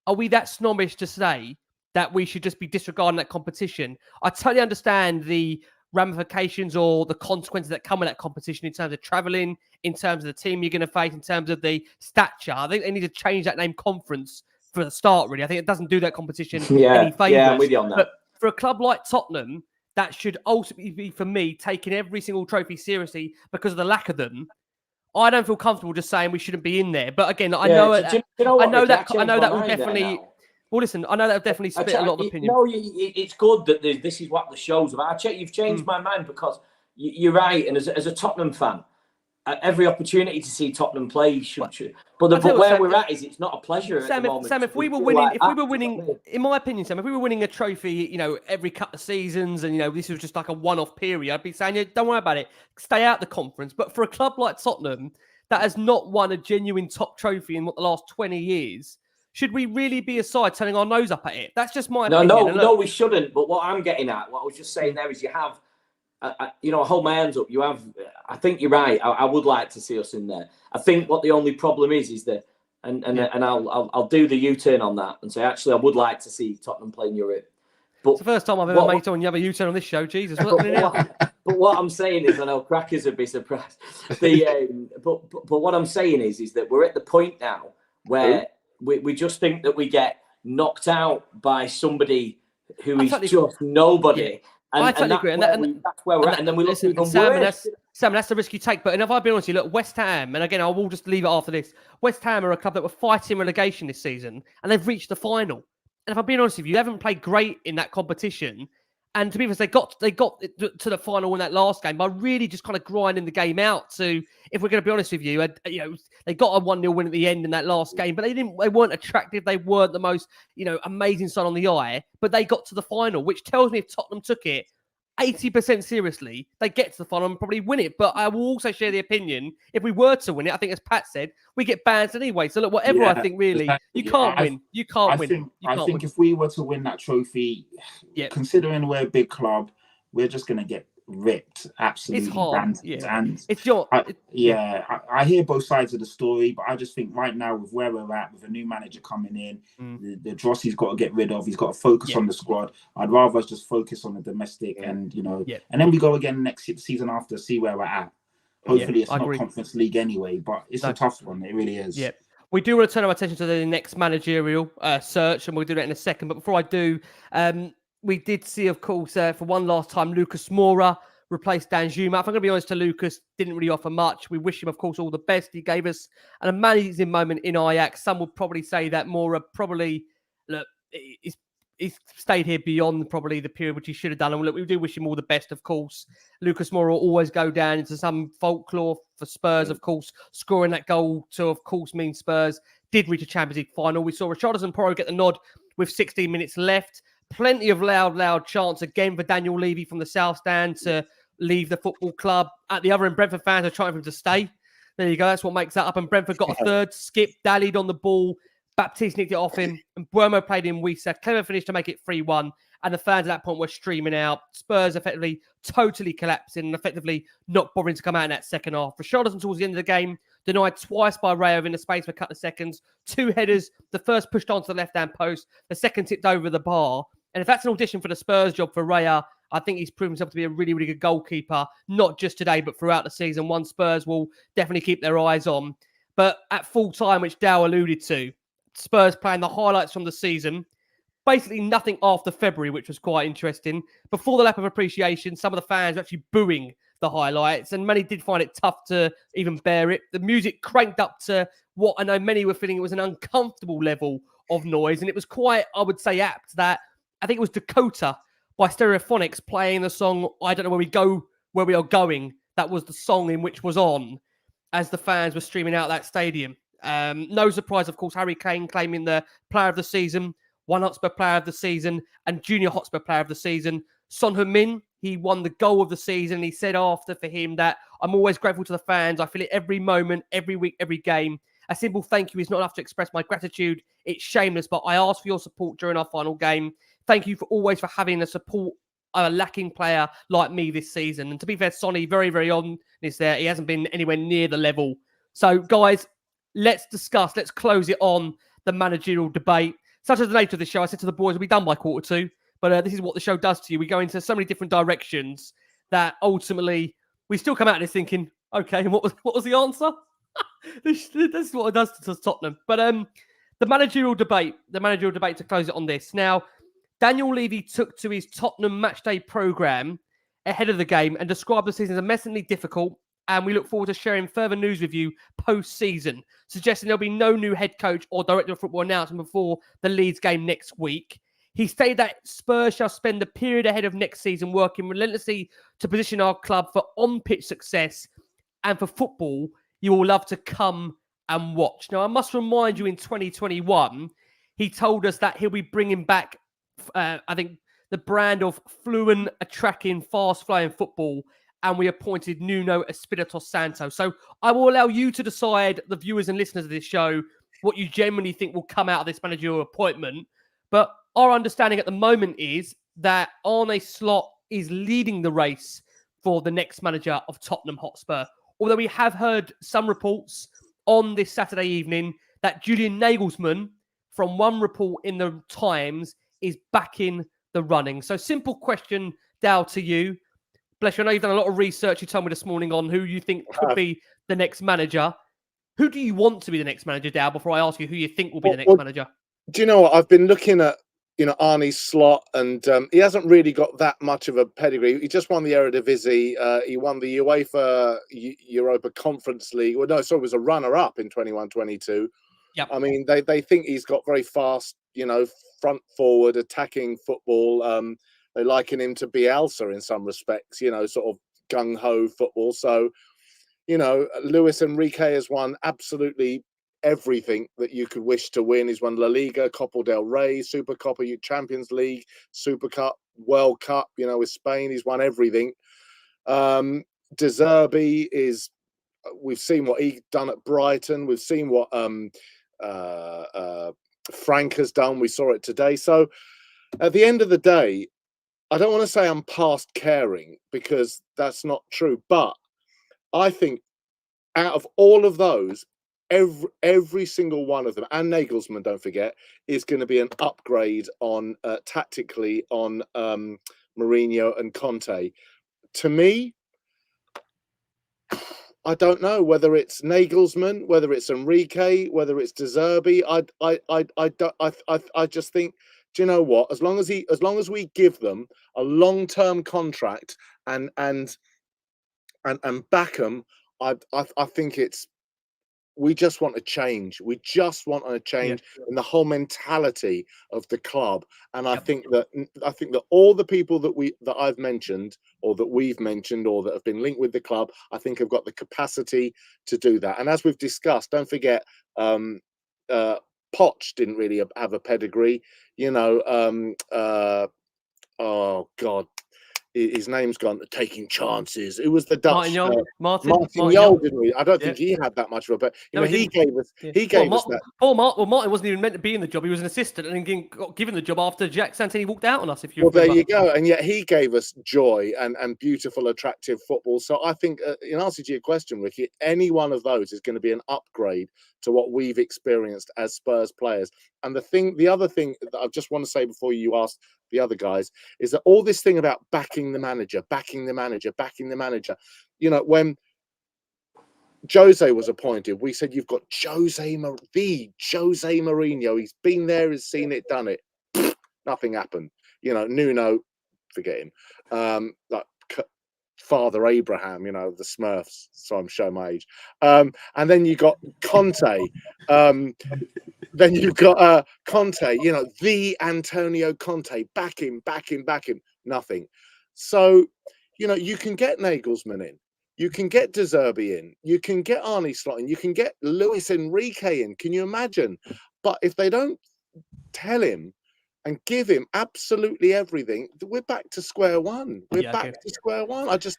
are we that snobbish to say that we should just be disregarding that competition? I totally understand the ramifications or the consequences that come with that competition in terms of travelling, in terms of the team you're going to face, in terms of the stature. I think they need to change that name conference for the start, really. I think it doesn't do that competition any favours. Yeah, I'm with you on that. But for a club like Tottenham, that should ultimately be, for me, taking every single trophy seriously because of the lack of them. I don't feel comfortable just saying we shouldn't be in there. But again, I know that will definitely. Well, listen, I know that will definitely split a lot of opinion. No, it's good that this is what the show's about. You've changed my mind because you're right. And as a Tottenham fan, every opportunity to see Tottenham play. But where we're at is it's not a pleasure at the moment. Sam, if we were winning, in my opinion, Sam, if we were winning a trophy, every couple of seasons, and this was just like a one-off period, I'd be saying, don't worry about it, stay out the conference. But for a club like Tottenham that has not won a genuine top trophy in the last 20 years, should we really be a side turning our nose up at it? That's just my opinion. No, we shouldn't. But what I'm getting at, what I was just saying there is you have. I hold my hands up. You have. I think you're right. I would like to see us in there. I think what the only problem is that, and I'll do the U-turn on that and say actually I would like to see Tottenham play in Europe. But it's the first time I've ever made someone have a U-turn on this show. Jesus, but what I'm saying is, I know crackers would be surprised. But what I'm saying is that we're at the point now where we just think that we get knocked out by somebody who is just nobody. Yeah. I totally agree. That's where we're at. And then we look even worse. Sam, that's the risk you take. But if I'll be honest with you, look, West Ham, and again, I will just leave it after this. West Ham are a club that were fighting relegation this season, and they've reached the final. And if I'm being honest with you, they haven't played great in that competition. And to be honest, they got to the final in that last game by really just kind of grinding the game out. To, if we're going to be honest with you, they got a 1-0 win at the end in that last game, but they weren't attractive. They weren't the most, amazing sight on the eye, but they got to the final, which tells me if Tottenham took it 80% seriously, they get to the final and probably win it. But I will also share the opinion, if we were to win it, I think as Pat said, we get banned anyway. So look, whatever I think, really, you can't win. You can't win. I think if we were to win that trophy, considering we're a big club, we're just going to get ripped. Absolutely. It's hard. I hear both sides of the story, but I just think right now with where we're at, with a new manager coming in, the Drossie's got to get rid of. He's got to focus on the squad. I'd rather us just focus on the domestic and then we go again next season after, see where we're at. Hopefully it's not Conference League anyway, but it's a tough one. It really is. Yeah. We do want to turn our attention to the next managerial search, and we'll do that in a second. But before I do, we did see, of course, for one last time, Lucas Moura replaced Dan Juma. If I'm going to be honest, to Lucas, didn't really offer much. We wish him, of course, all the best. He gave us an amazing moment in Ajax. Some would probably say that Moura probably, look, he's stayed here beyond probably the period which he should have done. And look, we do wish him all the best, of course. Lucas Moura will always go down into some folklore for Spurs, of course. Scoring that goal to, of course, mean Spurs did reach a Champions League final. We saw Richarlison Porro get the nod with 16 minutes left. Plenty of loud chants again for Daniel Levy from the South Stand to leave the football club. At the other end, Brentford fans are trying for him to stay. There you go. That's what makes that up. And Brentford got a third. Skip dallied on the ball. Baptiste nicked it off him. And Buemo played in Wisa. Clever finished to make it 3-1. And the fans at that point were streaming out. Spurs effectively totally collapsing and effectively not bothering to come out in that second half. Richarlison towards the end of the game, denied twice by Rayo in the space of a couple of seconds. 2 headers. The first pushed onto the left-hand post. The second tipped over the bar. And if that's an audition for the Spurs job for Raya, I think he's proven himself to be a really, really good goalkeeper, not just today, but throughout the season. One Spurs will definitely keep their eyes on. But at full time, which Dow alluded to, Spurs playing the highlights from the season, basically nothing after February, which was quite interesting. Before the lap of appreciation, some of the fans were actually booing the highlights, and many did find it tough to even bear it. The music cranked up to what I know many were feeling it was an uncomfortable level of noise, and it was quite, I would say, apt that I think it was Dakota by Stereophonics playing the song I Don't Know Where We Are Going. That was the song in which was on as the fans were streaming out that stadium. No surprise, of course, Harry Kane claiming the Player of the Season, One Hotspur Player of the Season, and Junior Hotspur Player of the Season. Son Heung-min, he won the goal of the season. He said after for him that I'm always grateful to the fans. I feel it every moment, every week, every game. A simple thank you is not enough to express my gratitude. It's shameless, but I ask for your support during our final game. Thank you for always for having the support of a lacking player like me this season. And to be fair, Sonny, very, very honest there. He hasn't been anywhere near the level. So, guys, let's close it on the managerial debate. Such as the nature of the show, I said to the boys, we'll be done by 1:45. But this is what the show does to you. We go into so many different directions that ultimately we still come out of this thinking, okay, and what was the answer? This is what it does to Tottenham. But the managerial debate to close it on this. Now, Daniel Levy took to his Tottenham matchday programme ahead of the game and described the season as immensely difficult, and we look forward to sharing further news with you post-season, suggesting there'll be no new head coach or director of football announcement before the Leeds game next week. He stated that Spurs shall spend the period ahead of next season working relentlessly to position our club for on-pitch success and for football you will love to come and watch. Now, I must remind you, in 2021, he told us that he'll be bringing back, I think, the brand of fluent, attracting, fast-flowing football, and we appointed Nuno Espirito Santo. So I will allow you to decide, the viewers and listeners of this show, what you genuinely think will come out of this managerial appointment. But our understanding at the moment is that Arne Slot is leading the race for the next manager of Tottenham Hotspur. Although we have heard some reports on this Saturday evening that Julian Nagelsmann, from one report in the Times, is back in the running. So simple question, Dal, to you. Bless you, I know you've done a lot of research. You told me this morning on who you think could be the next manager. Who do you want to be the next manager, Dal, before I ask you who you think will be the next manager? Do you know what? I've been looking at, Arne Slot, and he hasn't really got that much of a pedigree. He just won the Eredivisie. He won the UEFA Europa Conference League. Well, no, sorry, it was a runner-up in 21-22. Yep. I mean, they think he's got very fast, front forward attacking football. They liken him to Bielsa in some respects, sort of gung-ho football. So, Luis Enrique has won absolutely everything that you could wish to win. He's won La Liga, Copa del Rey, Super Copa, Champions League, Super Cup, World Cup, with Spain. He's won everything. De Zerbi is, we've seen what he done at Brighton. We've seen what Frank has done. We saw it today. So at the end of the day, I don't want to say I'm past caring, because that's not true. But I think out of all of those, every single one of them, and Nagelsmann, don't forget, is going to be an upgrade on tactically on Mourinho and Conte. To me, I don't know whether it's Nagelsmann, whether it's Enrique, whether it's De Zerbi. I just think, do you know what? As long as we give them a long-term contract and back them, I think it's. We just want a change. We just want a change in the whole mentality of the club. And I think that all the people that I've mentioned, or that we've mentioned, or that have been linked with the club, I think have got the capacity to do that. And as we've discussed, don't forget, Poch didn't really have a pedigree. Oh God. His name's gone, taking chances. It was the Dutch Martin Jol, didn't we? I don't think he had that much of a, but he gave us that. Martin wasn't even meant to be in the job. He was an assistant and got given the job after Jack Santini walked out on us. If you there you go. And yet he gave us joy and beautiful, attractive football. So I think, in answer to your question, Ricky, any one of those is going to be an upgrade to what we've experienced as Spurs players. And the other thing that I just want to say before you ask the other guys is that all this thing about backing the manager. When Jose was appointed, we said, you've got Jose Mourinho. He's been there, he's seen it, done it. Nothing happened. Nuno, forget him. Like Father Abraham, the Smurfs. So I'm showing my age. And then you got Conte. Then you've got Conte, the Antonio Conte. Back him. Nothing. So, you can get Nagelsmann in. You can get De Zerbi in. You can get Arne Slot in. You can get Luis Enrique in. Can you imagine? But if they don't tell him and give him absolutely everything, we're back to square one. We're back to square one. I just...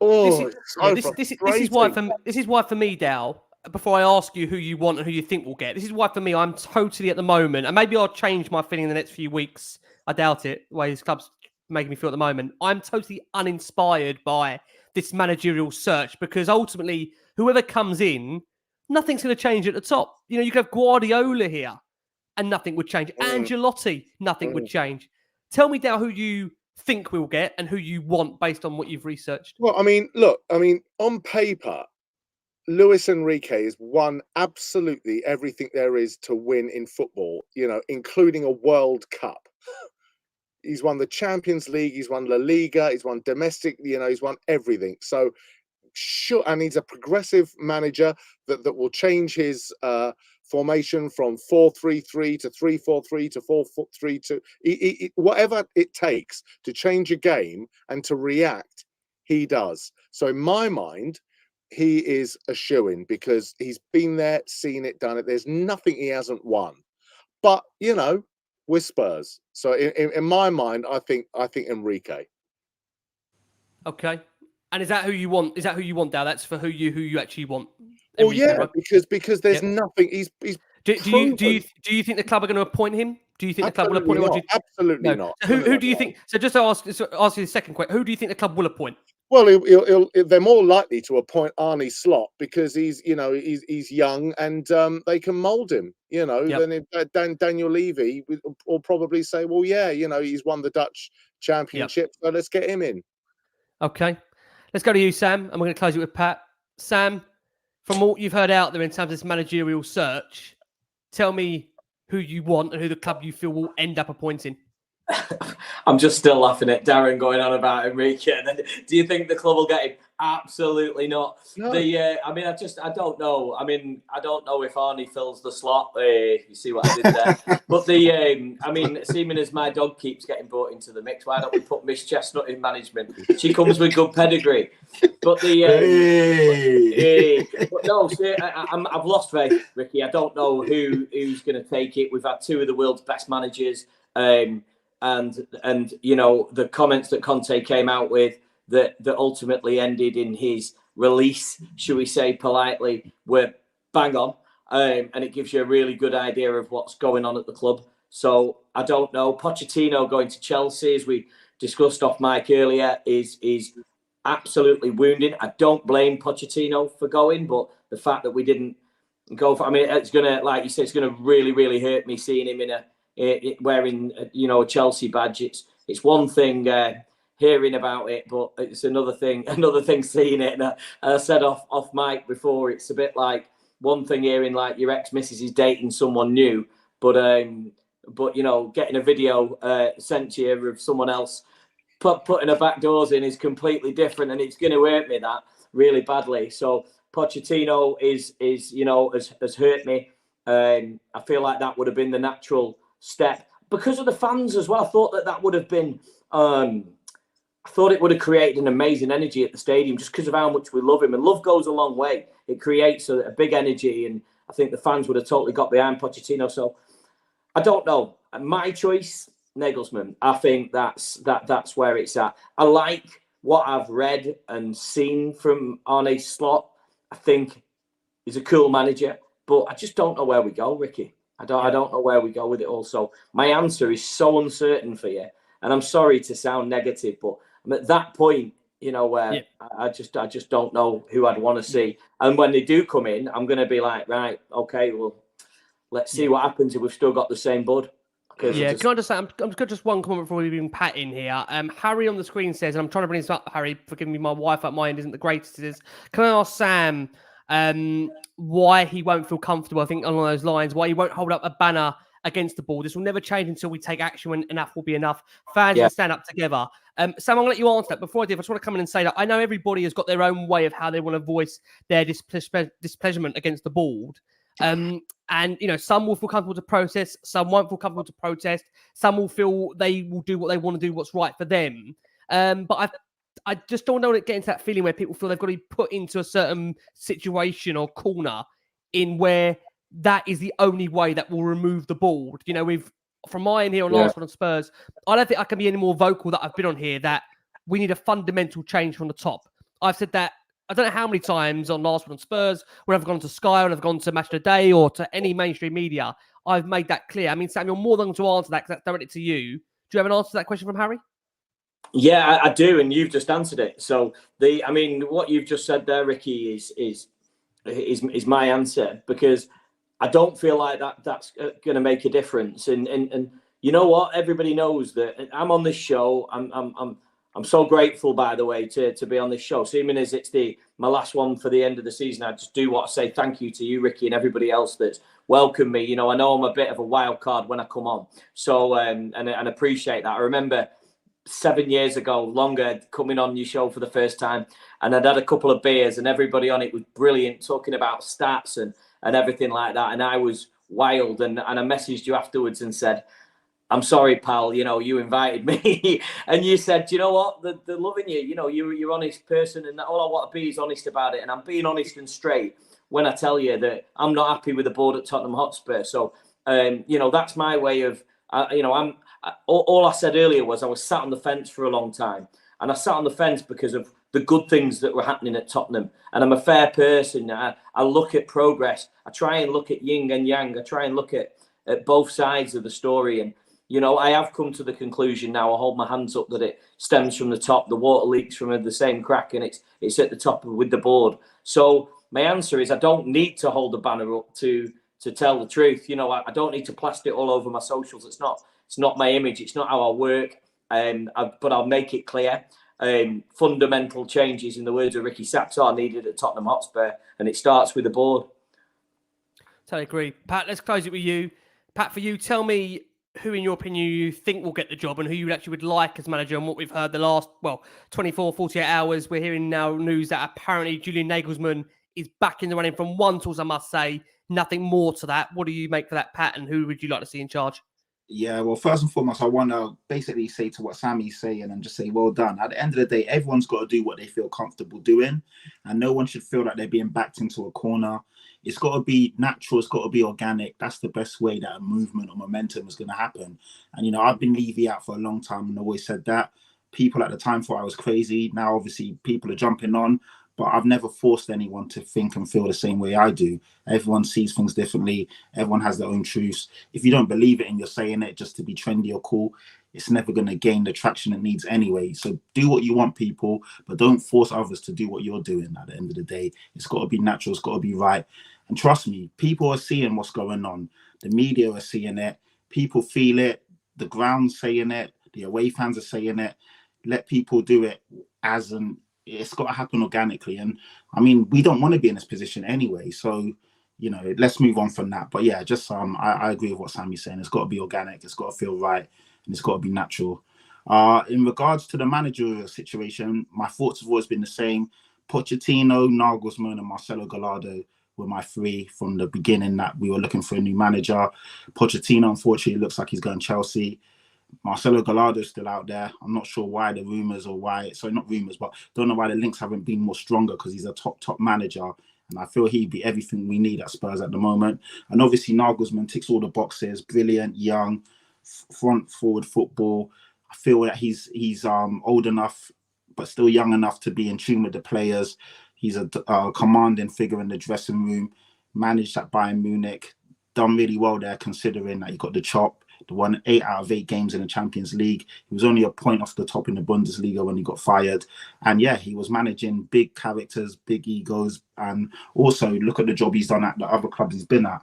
This is why for me, Dal, before I ask you who you want and who you think will get, this is why for me, I'm totally at the moment, and maybe I'll change my feeling in the next few weeks. I doubt it, the way this club's making me feel at the moment. I'm totally uninspired by this managerial search, because ultimately, whoever comes in, nothing's going to change at the top. You could have Guardiola here and nothing would change. Ancelotti, nothing would change. Tell me, Dal, who you think we'll get and who you want based on what you've researched. Well, on paper, Luis Enrique has won absolutely everything there is to win in football, including a World Cup. He's won the Champions League, he's won La Liga, he's won domestic, he's won everything. So, sure, and he's a progressive manager that will change his formation from 4-3-3 to 3-4-3 to 4-3 to whatever it takes to change a game and to react, he does. So in my mind, he is a shoo-in because he's been there, seen it, done it. There's nothing he hasn't won. But, you know, we're Spurs. So in my mind, I think Enrique. Okay. And is that who you want? Is that who you want, Dal? That's for who you actually want. Well, Enrique, yeah, right? because there's nothing. He's Do you think the club are going to appoint him? Do you think the club will appoint him? Absolutely not. So who do you think? So just to ask you the second question, who do you think the club will appoint? Well, they're more likely to appoint Arne Slot because he's young and they can mould him. You know, then Daniel Levy will probably say, well, yeah, you know, he's won the Dutch Championship, so let's get him in. Okay, let's go to you, Sam, and we're going to close it with Pat. Sam, from what you've heard out there in terms of this managerial search, tell me who you want and who the club you feel will end up appointing. I'm just still laughing at Darren going on about Enrique. Do you think the club will get him? Absolutely not. No. I don't know. I mean, I don't know if Arnie fills the slot. You see what I did there? But seeming as my dog keeps getting brought into the mix, why don't we put Miss Chestnut in management? She comes with good pedigree. But but no, see, I've lost faith, Ricky. I don't know who's going to take it. We've had two of the world's best managers. And you know, the comments that Conte came out with that ultimately ended in his release, should we say politely, were bang on. And it gives you a really good idea of what's going on at the club. So I don't know. Pochettino going to Chelsea, as we discussed off mic earlier, is absolutely wounding. I don't blame Pochettino for going, but the fact that we didn't go for, I mean, it's gonna, like you said, it's gonna really, really hurt me seeing him wearing, you know, a Chelsea badge. It's one thing hearing about it, but it's another thing seeing it. And I said off mic before, it's a bit like one thing hearing like your ex-missus is dating someone new, but you know, getting a video sent to you of someone else putting her back doors in is completely different, and it's going to hurt me that really badly. So Pochettino is you know, has hurt me. I feel like that would have been the natural step because of the fans as well. I thought that would have been I thought it would have created an amazing energy at the stadium just because of how much we love him, and love goes a long way. It creates a big energy, and I think the fans would have totally got behind Pochettino. So I don't know. My choice, Nagelsmann. I think that's where it's at. I like what I've read and seen from Arne Slot. I think he's a cool manager, but I just don't know where we go, Ricky. I don't know where we go with it all. So my answer is so uncertain for you. And I'm sorry to sound negative, but I'm at that point, you know, where I just don't know who I'd want to see. And when they do come in, I'm going to be like, right, okay, well, let's see what happens if we've still got the same bud. Yeah, can I just say, I'm got just one comment before we bring Pat in here. Harry on the screen says, and I'm trying to bring this up, Harry, forgive me, my Wi-Fi at my end isn't the greatest. It is. Can I ask Sam why he won't feel comfortable, I think, along those lines, why he won't hold up a banner against the ball? This will never change until we take action when enough will be enough. Fans will stand up together. Sam, I'm going to let you answer that. Before I do, I just want to come in and say that I know everybody has got their own way of how they want to voice their displeasure against the board. And, you know, some will feel comfortable to protest, some won't feel comfortable to protest, some will feel they will do what they want to do, what's right for them. But I just don't want to get into that feeling where people feel they've got to be put into a certain situation or corner in where that is the only way that will remove the board. You know, from my end here on Last One on Spurs, I don't think I can be any more vocal that I've been on here that we need a fundamental change from the top. I've said that I don't know how many times on Last One on Spurs, when I've gone to Sky, when I've gone to Match of the Day or to any mainstream media, I've made that clear. I mean, Sam, you're more than to answer that because that's directed to you. Do you have an answer to that question from Harry? Yeah, I do, and you've just answered it. So what you've just said there, Ricky, is my answer, because I don't feel like that's going to make a difference. And you know what? Everybody knows that I'm on this show. I'm so grateful, by the way, to be on this show. Seeming as it's my last one for the end of the season, I just do want to say thank you to you, Ricky, and everybody else that's welcomed me. You know, I know I'm a bit of a wild card when I come on, so and appreciate that. I remember 7 years ago, longer, coming on your show for the first time, and I'd had a couple of beers, and everybody on it was brilliant, talking about stats and everything like that, and I was wild, and I messaged you afterwards and said, I'm sorry, pal. You invited me, and you said, you know what, they're loving you. You're honest person, and all I want to be is honest about it. And I'm being honest and straight when I tell you that I'm not happy with the board at Tottenham Hotspur. So, that's my way of, all I said earlier was I was sat on the fence for a long time, and I sat on the fence because of the good things that were happening at Tottenham. And I'm a fair person. I look at progress. I try and look at yin and yang. I try and look at both sides of the story. And I have come to the conclusion now. I hold my hands up that it stems from the top. The water leaks from the same crack, and it's at the top with the board. So my answer is I don't need to hold the banner up to tell the truth. I don't need to plaster it all over my socials. It's not my image. It's not how I work. But I'll make it clear. Fundamental changes, in the words of Ricky Sachs, are needed at Tottenham Hotspur, and it starts with the board. Totally agree. Pat, let's close it with you. Pat, for you, tell me who, in your opinion, you think will get the job and who you actually would like as manager. And what we've heard the last, 24, 48 hours, we're hearing now news that apparently Julian Nagelsmann is back in the running from one source, I must say. Nothing more to that. What do you make for that, Pat, and who would you like to see in charge? Yeah, well, first and foremost, I want to basically say to what Sammy's saying and just say, well done. At the end of the day, everyone's got to do what they feel comfortable doing, and no one should feel like they're being backed into a corner. It's got to be natural. It's got to be organic. That's the best way that a movement or momentum is going to happen. And, I've been Levy out for a long time and always said that. People at the time thought I was crazy. Now, obviously, people are jumping on. But I've never forced anyone to think and feel the same way I do. Everyone sees things differently. Everyone has their own truths. If you don't believe it and you're saying it just to be trendy or cool, it's never going to gain the traction it needs anyway. So do what you want, people, but don't force others to do what you're doing at the end of the day. It's got to be natural. It's got to be right. And trust me, people are seeing what's going on. The media are seeing it. People feel it. The ground's saying it. The away fans are saying it. Let people do it it's got to happen organically. And I mean, we don't want to be in this position anyway. So, let's move on from that. But yeah, just I agree with what Sammy's saying. It's got to be organic. It's got to feel right. And it's got to be natural. In regards to the managerial situation, my thoughts have always been the same. Pochettino, Nagelsmann, and Marcelo Gallardo were my three from the beginning that we were looking for a new manager. Pochettino, unfortunately, looks like he's going Chelsea. Marcelo Gallardo is still out there. I'm not sure why the rumours not rumours, but don't know why the links haven't been more stronger, because he's a top manager. And I feel he'd be everything we need at Spurs at the moment. And obviously Nagelsmann ticks all the boxes. Brilliant, young, front forward football. I feel that he's old enough, but still young enough to be in tune with the players. He's a commanding figure in the dressing room. Managed at Bayern Munich. Done really well there, considering that he got the chop. Won 8 out of 8 games in the Champions League. He was only a point off the top in the Bundesliga when he got fired. And yeah, he was managing big characters, big egos. And also look at the job he's done at the other clubs he's been at.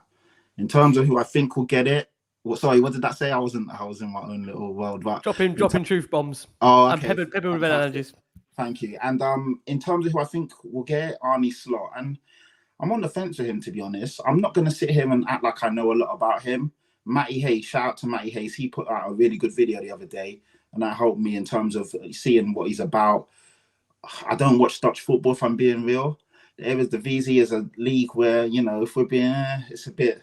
In terms of who I think will get it. Sorry, what did that say? I was in my own little world. But dropping truth bombs. Oh, okay. And pepper with analogies. Thank you. And in terms of who I think will get it, Arne Slot. And I'm on the fence with him, to be honest. I'm not going to sit here and act like I know a lot about him. Matty Hayes, shout out to Matty Hayes. He put out a really good video the other day, and that helped me in terms of seeing what he's about. I don't watch Dutch football, if I'm being real. The Eredivisie is a league where, if we're being, it's a bit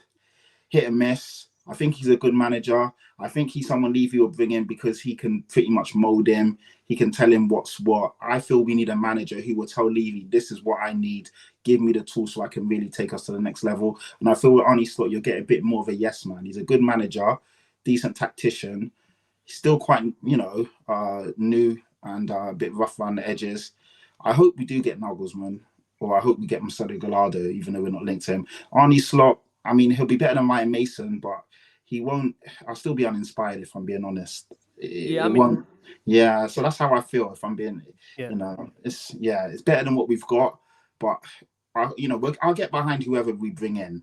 hit and miss. I think he's a good manager. I think he's someone Levy will bring in because he can pretty much mold him. He can tell him what's what. I feel we need a manager who will tell Levy, this is what I need. Give me the tools so I can really take us to the next level. And I feel with Arne Slot, you'll get a bit more of a yes man. He's a good manager, decent tactician. He's still quite, new and a bit rough around the edges. I hope we do get Nagelsmann, or I hope we get Marcelo Gallardo, even though we're not linked to him. Arne Slot, I mean, he'll be better than Ryan Mason, but he won't. I'll still be uninspired if I'm being honest. So that's how I feel. If I'm being, it's better than what we've got. But I'll get behind whoever we bring in.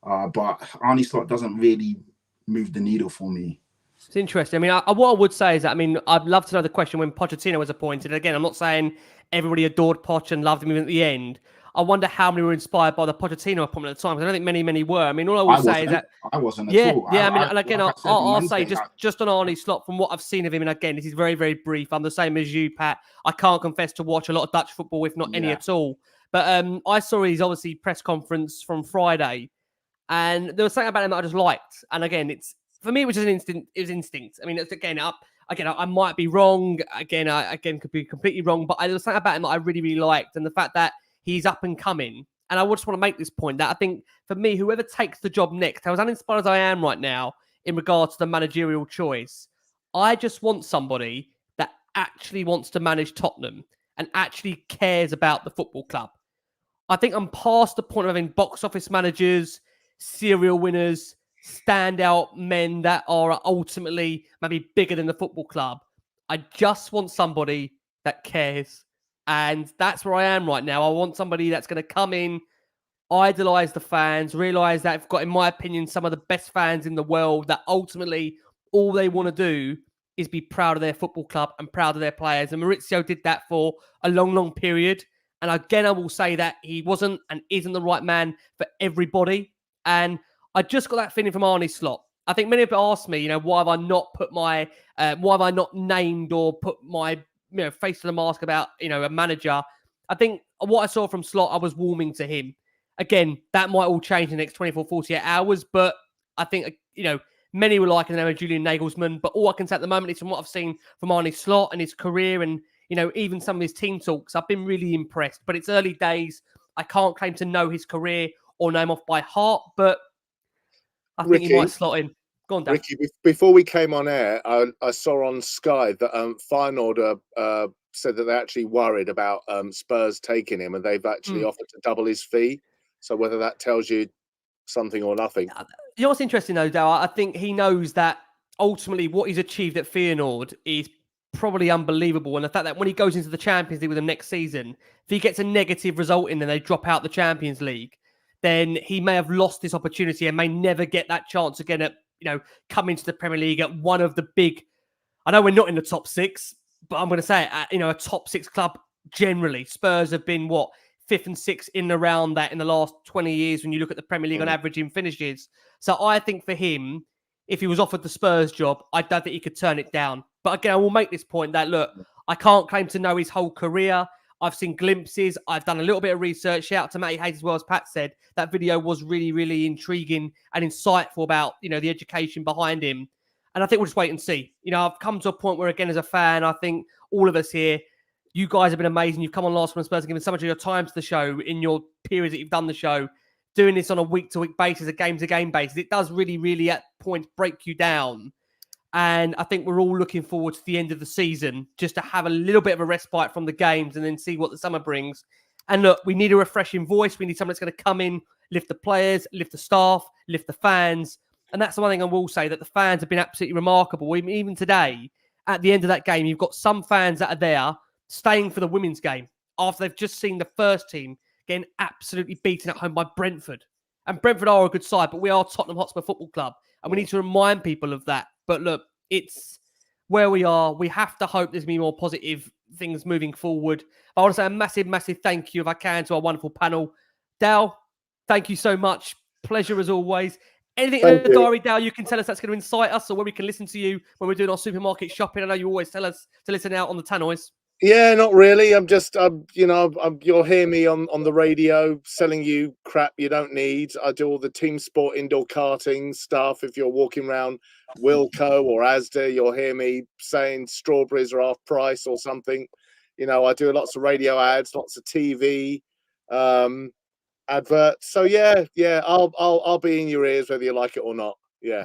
But Arne Slot doesn't really move the needle for me. It's interesting. I mean, what I would say is that, I'd love to know the question when Pochettino was appointed. Again, I'm not saying everybody adored Poch and loved him at the end. I wonder how many were inspired by the Pochettino appointment at the time, because I don't think many were. I mean, all I will say is that I wasn't at all. I'll say just on Arne Slot, from what I've seen of him, and again, this is very, very brief. I'm the same as you, Pat. I can't confess to watch a lot of Dutch football, if not any at all. But I saw his obviously press conference from Friday, and there was something about him that I just liked. And again, it's for me, it was just an instinct. It was instinct. I mean, it's, I might be wrong. I could be completely wrong. But there was something about him that I really, really liked, and the fact that he's up and coming. And I just want to make this point that I think for me, whoever takes the job next, as uninspired as I am right now in regards to the managerial choice, I just want somebody that actually wants to manage Tottenham and actually cares about the football club. I think I'm past the point of having box office managers, serial winners, standout men that are ultimately maybe bigger than the football club. I just want somebody that cares. And that's where I am right now. I want somebody that's going to come in, idolize the fans, realize that I've got, in my opinion, some of the best fans in the world that ultimately all they want to do is be proud of their football club and proud of their players. And Maurizio did that for a long, long period. And again, I will say that he wasn't and isn't the right man for everybody. And I just got that feeling from Arne Slot. I think many people asked me, why have I not put why have I not named or put my face to the mask about, a manager. I think what I saw from Slot, I was warming to him. Again, that might all change in the next 24, 48 hours, but I think, many were liking the name of Julian Nagelsmann, but all I can say at the moment is from what I've seen from Arne Slot and his career and, even some of his team talks, I've been really impressed. But it's early days. I can't claim to know his career or know him off by heart, but I think he might slot in. Go on, Dan. Ricky, before we came on air, I saw on Sky that Feyenoord said that they're actually worried about Spurs taking him, and they've actually offered to double his fee. So whether that tells you something or nothing. You know what's interesting, though, Dale? I think he knows that ultimately what he's achieved at Feyenoord is probably unbelievable. And the fact that when he goes into the Champions League with them next season, if he gets a negative result in and they drop out the Champions League, then he may have lost this opportunity and may never get that chance again at, coming to the Premier League at one of the big, I know we're not in the top six, but I'm going to say, a top six club generally. Spurs have been, 5th and 6th in and around that in the last 20 years when you look at the Premier League on average in finishes. So I think for him, if he was offered the Spurs job, I don't think he could turn it down. But again, I will make this point that, look, I can't claim to know his whole career. I've seen glimpses. I've done a little bit of research. Shout out to Matty Hayes as well, as Pat said. That video was really, really intriguing and insightful about, the education behind him. And I think we'll just wait and see. I've come to a point where, again, as a fan, I think all of us here, you guys have been amazing. You've come on Last One Spurs and given so much of your time to the show in your periods that you've done the show. Doing this on a week-to-week basis, a game-to-game basis, it does really, really at points break you down. And I think we're all looking forward to the end of the season just to have a little bit of a respite from the games and then see what the summer brings. And look, we need a refreshing voice. We need someone that's going to come in, lift the players, lift the staff, lift the fans. And that's the one thing I will say, that the fans have been absolutely remarkable. Even today, at the end of that game, you've got some fans that are there staying for the women's game after they've just seen the first team getting absolutely beaten at home by Brentford. And Brentford are a good side, but we are Tottenham Hotspur Football Club. And we need to remind people of that. But look, it's where we are. We have to hope there's going to be more positive things moving forward. I want to say a massive, massive thank you, if I can, to our wonderful panel. Dal, thank you so much. Pleasure as always. Anything in the diary, Dal, you can tell us that's going to incite us, or where we can listen to you when we're doing our supermarket shopping. I know you always tell us to listen out on the tannoys. Yeah, not really. You'll hear me on the radio selling you crap you don't need. I do all the team sport indoor karting stuff. If you're walking around Wilco or Asda, you'll hear me saying strawberries are half price or something. I do lots of radio ads, lots of TV adverts. So yeah, I'll be in your ears whether you like it or not. Yeah.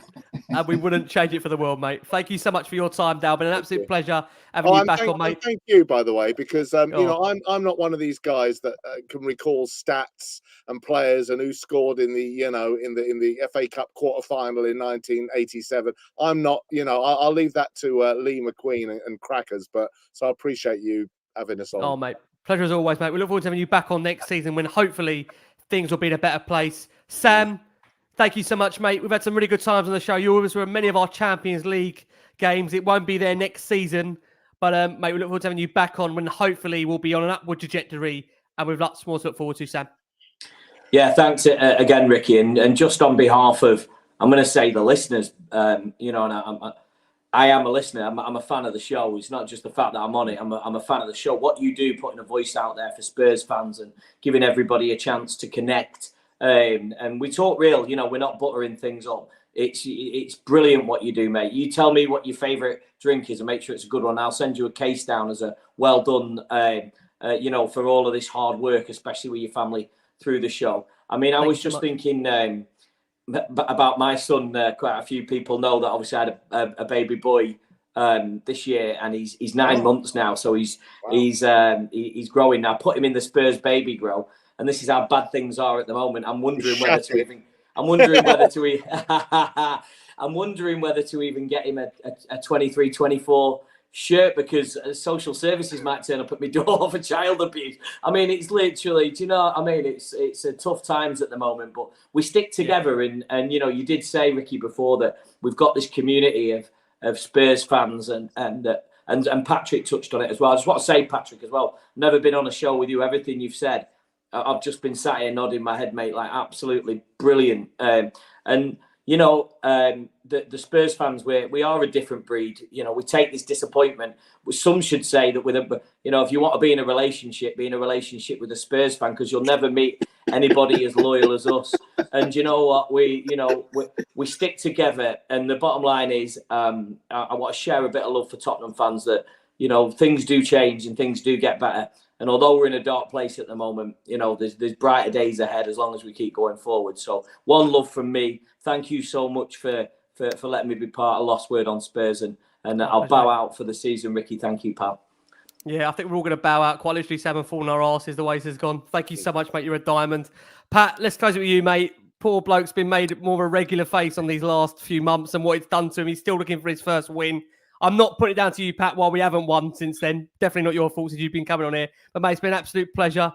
And we wouldn't change it for the world, mate. Thank you so much for your time, Dal. Been an absolute pleasure having you back on, mate. Thank you, by the way, because I'm not one of these guys that can recall stats and players and who scored in the in the FA Cup quarterfinal in 1987. I'm not. I'll leave that to Lee McQueen and crackers. But so I appreciate you having us on. Oh, mate, pleasure as always, mate. We look forward to having you back on next season when hopefully things will be in a better place. Sam. Thank you so much, mate. We've had some really good times on the show. You always were in many of our Champions League games. It won't be there next season. But, mate, we look forward to having you back on when hopefully we'll be on an upward trajectory. And we've lots more to look forward to, Sam. Yeah, thanks again, Ricky. And just on behalf of, I'm going to say the listeners, and I am a listener. I'm a fan of the show. It's not just the fact that I'm on it. I'm a fan of the show. What you do, putting a voice out there for Spurs fans and giving everybody a chance to connect. And we talk real, we're not buttering things up. It's brilliant what you do, mate. You tell me what your favourite drink is and make sure it's a good one. I'll send you a case down as a well done, for all of this hard work, especially with your family through the show. I mean, I was just thinking about my son. Quite a few people know that obviously I had a baby boy this year, and he's 9 months now, so he's growing now. Put him in the Spurs baby grow, and this is how bad things are at the moment. I'm wondering whether to even get him a 23, 24 shirt, because social services might turn up at my door for child abuse. I mean, it's literally, do you know what I mean? It's a tough times at the moment, but we stick together. Yeah. And you did say, Ricky, before that we've got this community of Spurs fans, and Patrick touched on it as well. I just want to say, Patrick, as well, never been on a show with you. Everything you've said, I've just been sat here nodding my head, mate, like absolutely brilliant. The Spurs fans, we are a different breed. We take this disappointment. Some should say that if you want to be in a relationship with a Spurs fan, because you'll never meet anybody as loyal as us. And you know what? We stick together. And the bottom line is, I want to share a bit of love for Tottenham fans, that things do change and things do get better. And although we're in a dark place at the moment, there's brighter days ahead as long as we keep going forward. So one love from me. Thank you so much for letting me be part of Lost Word on Spurs. And I'll bow out for the season, Ricky. Thank you, pal. Yeah, I think we're all going to bow out quite literally, Sam, and fall on our asses the way this has gone. Thank you so much, mate. You're a diamond. Pat, let's close it with you, mate. Poor bloke's been made more of a regular face on these last few months and what it's done to him. He's still looking for his first win. I'm not putting it down to you, Pat, while we haven't won since then. Definitely not your fault since you've been coming on here. But, mate, it's been an absolute pleasure.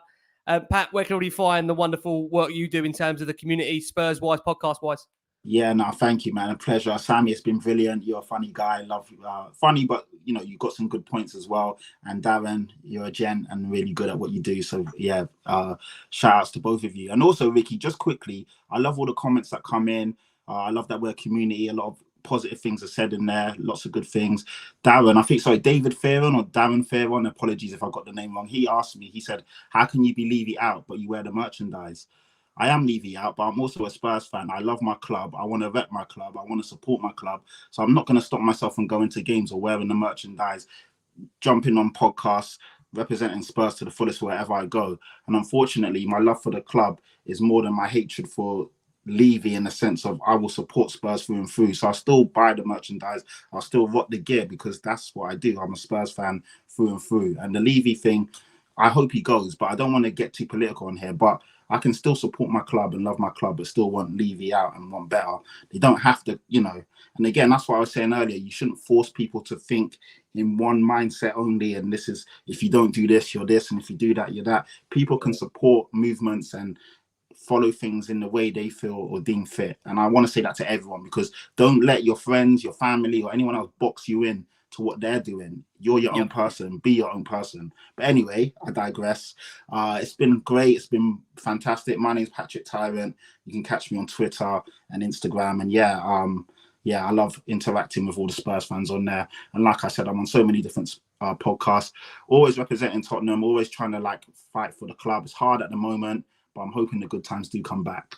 Pat, where can we find the wonderful work you do in terms of the community, Spurs-wise, podcast-wise? Yeah, no, thank you, man. A pleasure. Sammy, it's been brilliant. You're a funny guy. Love you. Funny, but, you've got some good points as well. And Darren, you're a gent and really good at what you do. So, yeah, shout outs to both of you. And also, Ricky, just quickly, I love all the comments that come in. I love that we're a community. A lot of positive things are said in there, lots of good things. Darren, David Farron or Darren Farron, apologies if I got the name wrong. He asked me, he said, how can you be Levy out, but you wear the merchandise? I am Levy out, but I'm also a Spurs fan. I love my club. I want to rep my club. I want to support my club. So I'm not going to stop myself from going to games or wearing the merchandise, jumping on podcasts, representing Spurs to the fullest wherever I go. And unfortunately, my love for the club is more than my hatred for Levy, in the sense of I will support Spurs through and through. So I'll still buy the merchandise. I'll still rock the gear because that's what I do. I'm a Spurs fan through and through. And the Levy thing, I hope he goes, but I don't want to get too political on here. But I can still support my club and love my club, but still want Levy out and want better. They don't have to, And again, that's what I was saying earlier. You shouldn't force people to think in one mindset only. And this is, if you don't do this, you're this. And if you do that, you're that. People can support movements and follow things in the way they feel or deem fit. And I want to say that to everyone, because don't let your friends, your family, or anyone else box you in to what they're doing. You're your own person. Be your own person. But anyway, I digress. It's been great. It's been fantastic. My name's Patrick Tyrant. You can catch me on Twitter and Instagram. And I love interacting with all the Spurs fans on there. And like I said, I'm on so many different podcasts, always representing Tottenham, always trying to fight for the club. It's hard at the moment, but I'm hoping the good times do come back.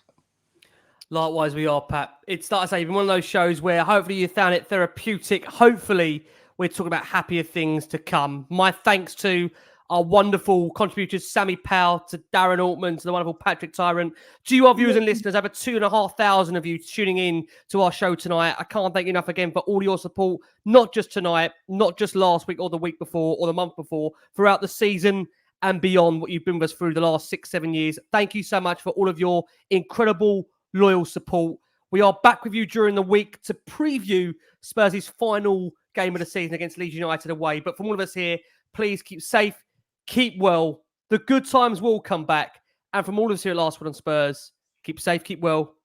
Likewise, we are, Pat. It's, like I say, one of those shows where hopefully you found it therapeutic. Hopefully we're talking about happier things to come. My thanks to our wonderful contributors, Sammy Powell, to Darren Altman, to the wonderful Patrick Tyrant, to you, our viewers and listeners, over 2,500 of you tuning in to our show tonight. I can't thank you enough again for all your support, not just tonight, not just last week or the week before or the month before, throughout the season and beyond, what you've been with us through the last 6-7 years. Thank you so much for all of your incredible, loyal support. We are back with you during the week to preview Spurs' final game of the season against Leeds United away. But from all of us here, please keep safe, keep well. The good times will come back. And from all of us here at Last Word on Spurs, keep safe, keep well,